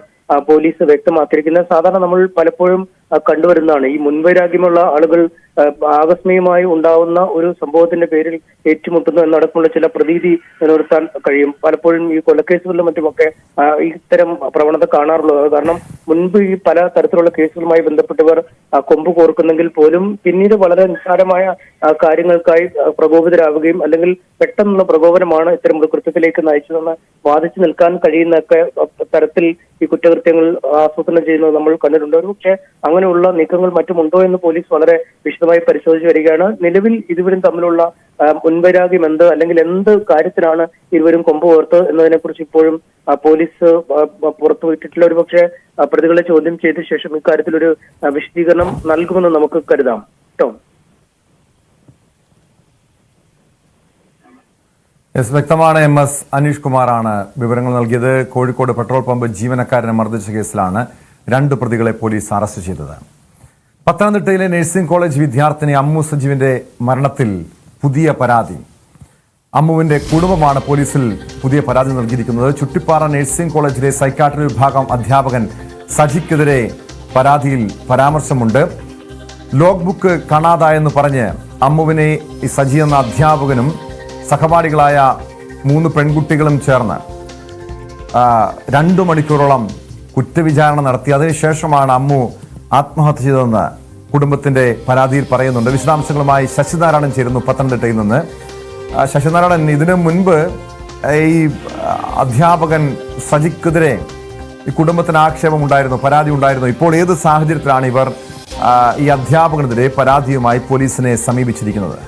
പോലീസ് വ്യക്തമാക്കിയിരിക്കുന്നത്. സാധാരണ നമ്മൾ പലപ്പോഴും കണ്ടുവരുന്നതാണ് ഈ മുൻവൈരാഗ്യമുള്ള ആളുകൾ ആകസ്മികമായി ഉണ്ടാവുന്ന ഒരു സംഭവത്തിന്റെ പേരിൽ ഏറ്റുമുട്ടുന്നു എന്നടക്കമുള്ള ചില പ്രതീതി നിലനിർത്താൻ കഴിയും. പലപ്പോഴും ഈ കൊലക്കേസുകളിലും മറ്റുമൊക്കെ ഇത്തരം പ്രവണത കാണാറുള്ളത്. കാരണം മുൻപ് ഈ പല തരത്തിലുള്ള കേസുകളുമായി ബന്ധപ്പെട്ടവർ കൊമ്പ് കോർക്കുന്നെങ്കിൽ പോലും പിന്നീട് വളരെ നിസ്സാരമായ കാര്യങ്ങൾക്കായി പ്രകോപിതരാവുകയും അല്ലെങ്കിൽ പെട്ടെന്നുള്ള പ്രകോപനമാണ് ഇത്തരം ഒരു കൃത്യത്തിലേക്ക് നയിച്ചതെന്ന് വാദിച്ചു നിൽക്കാൻ കഴിയുന്നൊക്കെ തരത്തിൽ ഈ കുറ്റകൃത്യങ്ങൾ ആസൂത്രണം ചെയ്യുന്നത് നമ്മൾ കണ്ടിട്ടുണ്ട്. പക്ഷേ അങ്ങനെയുള്ള നീക്കങ്ങൾ മറ്റുമുണ്ടോ എന്ന് പോലീസ് വളരെ വിശദമായി പരിശോധിച്ചു വരികയാണ്. നിലവിൽ ഇരുവരും തമ്മിലുള്ള മുൻവൈരാഗ്യം എന്ത് അല്ലെങ്കിൽ എന്ത് കാര്യത്തിനാണ് ഇരുവരും കൊമ്പ് കോർത്ത് എന്നതിനെ കുറിച്ച് ഇപ്പോഴും പോലീസ് പുറത്തുവിട്ടിട്ടില്ല. ഒരുപക്ഷെ പ്രതികളെ ചോദ്യം ചെയ്ത ശേഷം ഇക്കാര്യത്തിലൊരു വിശദീകരണം നൽകുമെന്ന് നമുക്ക് കരുതാം. ടോം, വ്യക്തമാണ്. MS അനീഷ് കുമാറാണ് വിവരങ്ങൾ നൽകിയത്. കോഴിക്കോട് പെട്രോൾ പമ്പ് ജീവനക്കാരനെ മർദ്ദിച്ച കേസിലാണ് 2 പ്രതികളെ പോലീസ് അറസ്റ്റ് ചെയ്തത്. പത്തനംതിട്ടയിലെ നഴ്സിംഗ് കോളേജ് വിദ്യാർത്ഥിനി അമ്മു സജീവിന്റെ മരണത്തിൽ പുതിയ പരാതി. അമ്മുവിന്റെ കുടുംബമാണ് പോലീസിൽ പുതിയ പരാതി നൽകിയിരിക്കുന്നത്. ചുട്ടിപ്പാറ നഴ്സിംഗ് കോളേജിലെ സൈക്കാട്രി വിഭാഗം അധ്യാപകൻ സജിക്കെതിരെ പരാതിയിൽ പരാമർശമുണ്ട്. ലോഗ് ബുക്ക് കാണാതായെന്ന് പറഞ്ഞ് അമ്മുവിനെ ഈ സജി എന്ന അധ്യാപകനും സഹപാഠികളായ 3 പെൺകുട്ടികളും ചേർന്ന് 2 മണിക്കൂറോളം കുറ്റവിചാരണ നടത്തി. അതിനുശേഷമാണ് അമ്മു ആത്മഹത്യ ചെയ്തതെന്ന് കുടുംബത്തിന്റെ പരാതിയിൽ പറയുന്നുണ്ട്. വിശദാംശങ്ങളുമായി ശശിനാരായണൻ ചേരുന്നു പത്തനംതിട്ടയിൽ നിന്ന്. ശശിനാരായണൻ, ഇതിനു മുൻപ് ഈ അധ്യാപകൻ സജിക്കെതിരെ ഈ കുടുംബത്തിന് ആക്ഷേപം ഉണ്ടായിരുന്നു, പരാതി ഉണ്ടായിരുന്നു. ഇപ്പോൾ ഏത് സാഹചര്യത്തിലാണ് ഇവർ ഈ അധ്യാപകനെതിരെ പരാതിയുമായി പോലീസിനെ സമീപിച്ചിരിക്കുന്നത്?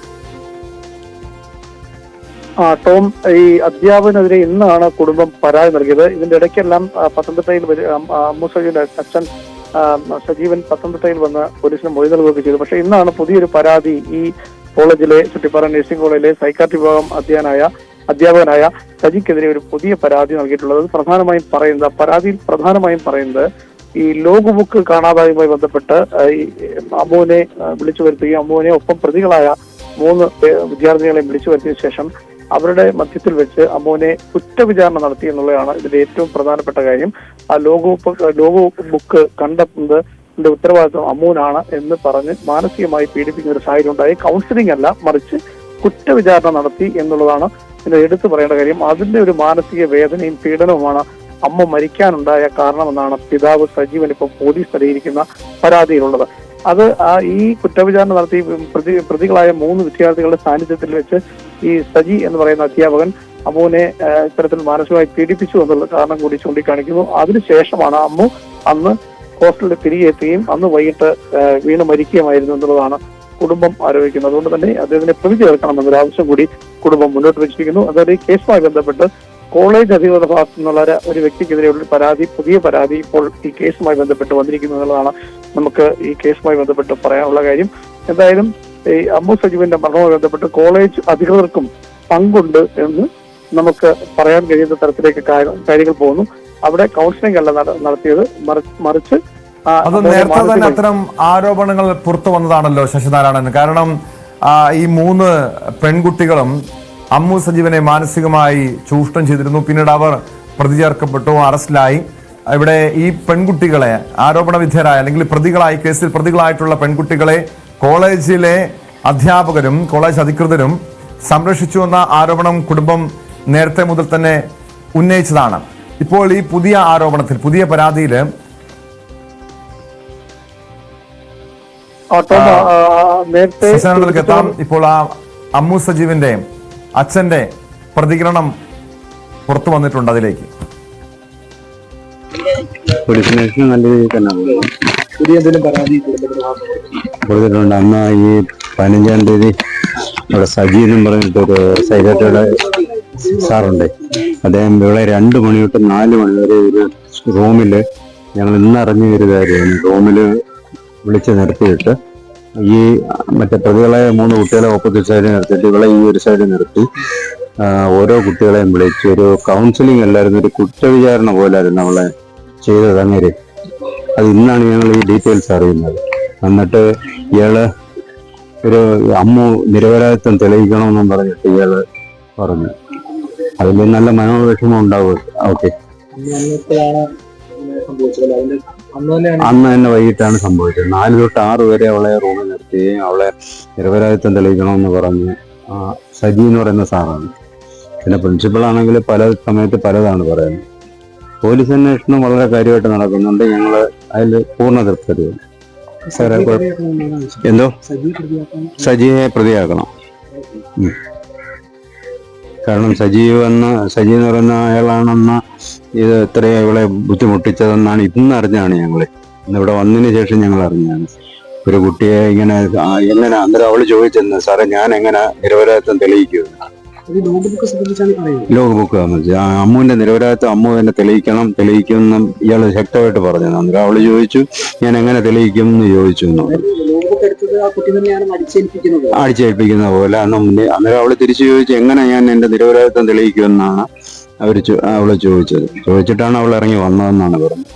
ടോം, ഈ അധ്യാപകനെതിരെ ഇന്നാണ് കുടുംബം പരാതി നൽകിയത്. ഇതിന്റെ ഇടയ്ക്കെല്ലാം പത്തനംതിട്ടയിൽ അമ്മു സജീവിന്റെ അച്ഛൻ സജീവൻ പത്തനംതിട്ടയിൽ വന്ന് പോലീസിന് മൊഴി നൽകുകയൊക്കെ ചെയ്തു. പക്ഷെ ഇന്നാണ് പുതിയൊരു പരാതി ഈ കോളേജിലെ ചുട്ടിപ്പാറ നഴ്സിംഗ് കോളേജിലെ സൈക്കാട്രി വിഭാഗം അധ്യാപകനായ സജിക്കെതിരെ ഒരു പുതിയ പരാതി നൽകിയിട്ടുള്ളത്. പരാതിയിൽ പ്രധാനമായും പറയുന്നത് ഈ ലോഗ് ബുക്ക് കാണാതായതുമായി ബന്ധപ്പെട്ട് ഈ അമ്മുവിനെ വിളിച്ചു വരുത്തുകയും അമ്മുവിനെ ഒപ്പം പ്രതികളായ 3 വിദ്യാർത്ഥികളെ വിളിച്ചു വരുത്തിയ ശേഷം അവരുടെ മധ്യത്തിൽ വെച്ച് അമ്മുവിനെ കുറ്റവിചാരണ നടത്തി എന്നുള്ളതാണ് ഇതിന്റെ ഏറ്റവും പ്രധാനപ്പെട്ട കാര്യം. ആ ലോഗോ ബുക്ക് കണ്ടെത്തുന്നതിന്റെ ഉത്തരവാദിത്വം അമ്മുവിനാണ് എന്ന് പറഞ്ഞ് മാനസികമായി പീഡിപ്പിക്കുന്ന ഒരു സാഹചര്യം ഉണ്ടായി. കൗൺസിലിംഗ് അല്ല, മറിച്ച് കുറ്റവിചാരണ നടത്തി എന്നുള്ളതാണ് ഇതിന് എടുത്തു പറയേണ്ട കാര്യം. അതിന്റെ ഒരു മാനസിക വേദനയും പീഡനവുമാണ് അമ്മ മരിക്കാനുണ്ടായ കാരണമെന്നാണ് പിതാവ് സജീവൻ ഇപ്പോൾ പോലീസ് അറിയിക്കുന്ന പരാതിയിലുള്ളത്. അത് ഈ കുറ്റവിചാരണ നടത്തി പ്രതികളായ 3 വിദ്യാർത്ഥികളുടെ സാന്നിധ്യത്തിൽ വെച്ച് ഈ സജി എന്ന് പറയുന്ന അധ്യാപകൻ അമ്മുവിനെ ഇത്തരത്തിൽ മാനസികമായി പീഡിപ്പിച്ചു എന്നുള്ള കാരണം കൂടി ചൂണ്ടിക്കാണിക്കുന്നു. അതിനുശേഷമാണ് അമ്മു അന്ന് ഹോസ്റ്റലിൽ തിരികെ എത്തുകയും അന്ന് വൈകിട്ട് വീണ് മരിക്കുകയുമായിരുന്നു എന്നുള്ളതാണ് കുടുംബം ആരോപിക്കുന്നത്. അതുകൊണ്ട് തന്നെ അദ്ദേഹത്തിനെ പ്രതി ചേർക്കണമെന്നൊരു ആവശ്യം കൂടി കുടുംബം മുന്നോട്ട് വെച്ചിരിക്കുന്നു. അതായത് ഈ കേസുമായി ബന്ധപ്പെട്ട് കോളേജ് അധികൃതരുടെ ഭാഗത്തു നിന്നുള്ള ഒരു വ്യക്തിക്കെതിരെയുള്ള പുതിയ പരാതി ഇപ്പോൾ ഈ കേസുമായി ബന്ധപ്പെട്ട് വന്നിരിക്കുന്നു എന്നുള്ളതാണ് നമുക്ക് ഈ കേസുമായി ബന്ധപ്പെട്ട് പറയാനുള്ള കാര്യം. എന്തായാലും ഈ അമ്മു സജീവിന്റെ മരണവുമായി ബന്ധപ്പെട്ട് കോളേജ് അധികൃതർക്കും പങ്കുണ്ട് എന്ന് നമുക്ക് പറയാൻ കഴിയുന്ന തരത്തിലേക്ക് കാര്യങ്ങൾ പോകുന്നു. അവിടെ കൗൺസിലിംഗ് അല്ല നടത്തിയത്, മറിച്ച് അത് നേരത്തെ തന്നെ അത്തരം ആരോപണങ്ങൾ പുറത്തു വന്നതാണല്ലോ ശശിനാരായണൻ. കാരണം ഈ 3 പെൺകുട്ടികളും അമ്മു സജീവനെ മാനസികമായി ചൂഷണം ചെയ്തിരുന്നു. പിന്നീട് അവർ പ്രതി ചേർക്കപ്പെട്ടു, അറസ്റ്റിലായി. ഇവിടെ ഈ പെൺകുട്ടികളെ ആരോപണ വിധേയരായ അല്ലെങ്കിൽ പ്രതികളായി കേസിൽ പ്രതികളായിട്ടുള്ള പെൺകുട്ടികളെ കോളേജിലെ അധ്യാപകരും കോളേജ് അധികൃതരും സംരക്ഷിച്ചുവെന്ന ആരോപണം കുടുംബം നേരത്തെ മുതൽ തന്നെ ഉന്നയിച്ചതാണ്. ഇപ്പോൾ ഈ പുതിയ ആരോപണത്തിൽ, പുതിയ പരാതിയിൽ എത്താം. ഇപ്പോൾ ആ അമ്മു സജീവിന്റെ അച്ഛന്റെ പ്രതികരണം പുറത്തു വന്നിട്ടുണ്ട്. അതിലേക്ക് നല്ല രീതിയിൽ തന്നെ കൊടുത്തിട്ടുണ്ട്. അന്ന് ഈ 15-ാം തീയതി ഇവിടെ സജി എന്നും പറഞ്ഞിട്ടൊരു സൈക്കാട്രിയുടെ സാറുണ്ട്. അദ്ദേഹം ഇവിടെ 2 മണി തൊട്ട് 4 മണി വരെ ഒരു റൂമില്, ഞങ്ങൾ ഇന്നറിഞ്ഞു വരുന്നതായിരുന്നു, റൂമില് വിളിച്ച് നിർത്തിയിട്ട് ഈ മറ്റേ പ്രതികളെ 3 കുട്ടികളെ ഓപ്പോസിറ്റ് സൈഡിൽ നിർത്തിയിട്ട് ഇവിടെ ഈ ഒരു സൈഡിൽ നിർത്തി ഓരോ കുട്ടികളെയും വിളിച്ച് ഒരു കൗൺസിലിംഗ് അല്ലായിരുന്നു, ഒരു കുറ്റവിചാരണ പോലായിരുന്നു അവളെ ചെയ്തത്. അങ്ങനെ അത് ഇന്നാണ് ഞങ്ങൾ ഈ ഡീറ്റെയിൽസ് അറിയുന്നത്. എന്നിട്ട് ഇയാള് ഒരു അമ്മു നിരപരാധിത്വം തെളിയിക്കണമെന്നും പറഞ്ഞിട്ട് ഇയാള് പറഞ്ഞു. അതിൽ നല്ല മനോവിഷമം ഉണ്ടാവും. ഓക്കെ, അന്ന് തന്നെ വൈകിട്ടാണ് സംഭവിച്ചത്. 4 തൊട്ട് 6 വരെ അവളെ റൂമിൽ നിർത്തുകയും അവളെ നിരപരാധിത്വം തെളിയിക്കണമെന്ന് പറഞ്ഞ് സജി എന്ന് പറയുന്ന സാറാണ്. പിന്നെ പ്രിൻസിപ്പൾ ആണെങ്കിൽ പല സമയത്ത് പലതാണ് പറയുന്നത്. പോലീസ് അന്വേഷണം വളരെ കാര്യമായിട്ട് നടക്കുന്നുണ്ട്. ഞങ്ങൾ അതിൽ പൂർണ്ണ തൃപ്തരുണ്ട്. സാറേ, എന്തോ സജിയെ പ്രതിയാക്കണം. കാരണം സജി എന്ന് പറയുന്ന അയാളാണെന്ന് ഇത് ഇത്രയും ഇവളെ ബുദ്ധിമുട്ടിച്ചതെന്നാണ് ഇന്ന് അറിഞ്ഞാണ് ഞങ്ങൾ. ഇന്നിവിടെ വന്നതിന് ശേഷം ഞങ്ങൾ അറിഞ്ഞാണ്. ഒരു കുട്ടിയെ എങ്ങനെ അന്നേരം അവള് ചോദിച്ചെന്ന്, സാറേ ഞാൻ എങ്ങനെ നിരപരാധിത്വം തെളിയിക്കുമെന്ന്. ലോഗ് ബുക്ക് അമ്മുവിന്റെ നിരപരാധിത്വം അമ്മു തന്നെ തെളിയിക്കുമെന്ന് ഇയാള് ശക്തമായിട്ട് പറഞ്ഞു. അന്നേരം അവള് ചോദിച്ചു ഞാൻ എങ്ങനെ തെളിയിക്കും എന്ന് ചോദിച്ചു. അടിച്ചേൽപ്പിക്കുന്ന പോലെ അന്നേരം അവള് തിരിച്ചു ചോദിച്ചു എങ്ങനെ ഞാൻ എന്റെ നിരപരാധിത്വം തെളിയിക്കുമെന്നാണ് അവള് ചോദിച്ചത്. ചോദിച്ചിട്ടാണ് അവൾ ഇറങ്ങി വന്നതെന്നാണ് പറഞ്ഞത്.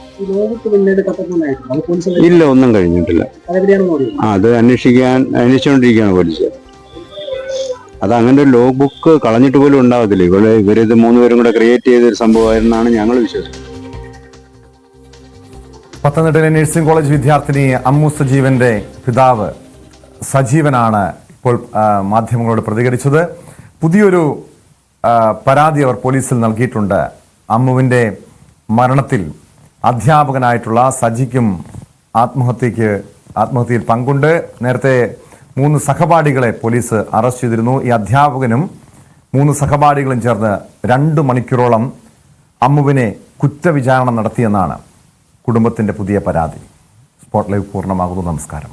ഇല്ല, ഒന്നും കഴിഞ്ഞിട്ടില്ല. അത് അന്വേഷിച്ചുകൊണ്ടിരിക്കുകയാണ് പോലീസ്. അത് അങ്ങനെ ഒരു ലോഗ് ബുക്ക് കളഞ്ഞിട്ട് പോലും ഉണ്ടാവത്തില്ല. ഇവരിത് 3 പേരും കൂടെ ക്രിയേറ്റ് ചെയ്തൊരു സംഭവമായിരുന്നാണ് ഞങ്ങൾ വിശ്വസിക്കുന്നത്. പത്തനംതിട്ടയിലെ നഴ്സിംഗ് കോളേജ് വിദ്യാർത്ഥിനി അമ്മു സജീവന്റെ പിതാവ് സജീവനാണ് ഇപ്പോൾ മാധ്യമങ്ങളോട് പ്രതികരിച്ചത്. പുതിയൊരു പരാതി അവർ പോലീസിൽ നൽകിയിട്ടുണ്ട്. അമ്മുവിന്റെ മരണത്തിൽ അധ്യാപകനായിട്ടുള്ള സജിക്കും ആത്മഹത്യയിൽ പങ്കുണ്ട്. നേരത്തെ 3 സഹപാഠികളെ പോലീസ് അറസ്റ്റ് ചെയ്തിരുന്നു. ഈ അധ്യാപകനും 3 സഹപാഠികളും ചേർന്ന് 2 മണിക്കൂറോളം അമ്മുവിനെ കുറ്റവിചാരണ നടത്തിയെന്നാണ് കുടുംബത്തിന്റെ പുതിയ പരാതി. സ്പോട്ട് ലൈവ് പൂർണ്ണമാകുന്നു. നമസ്കാരം.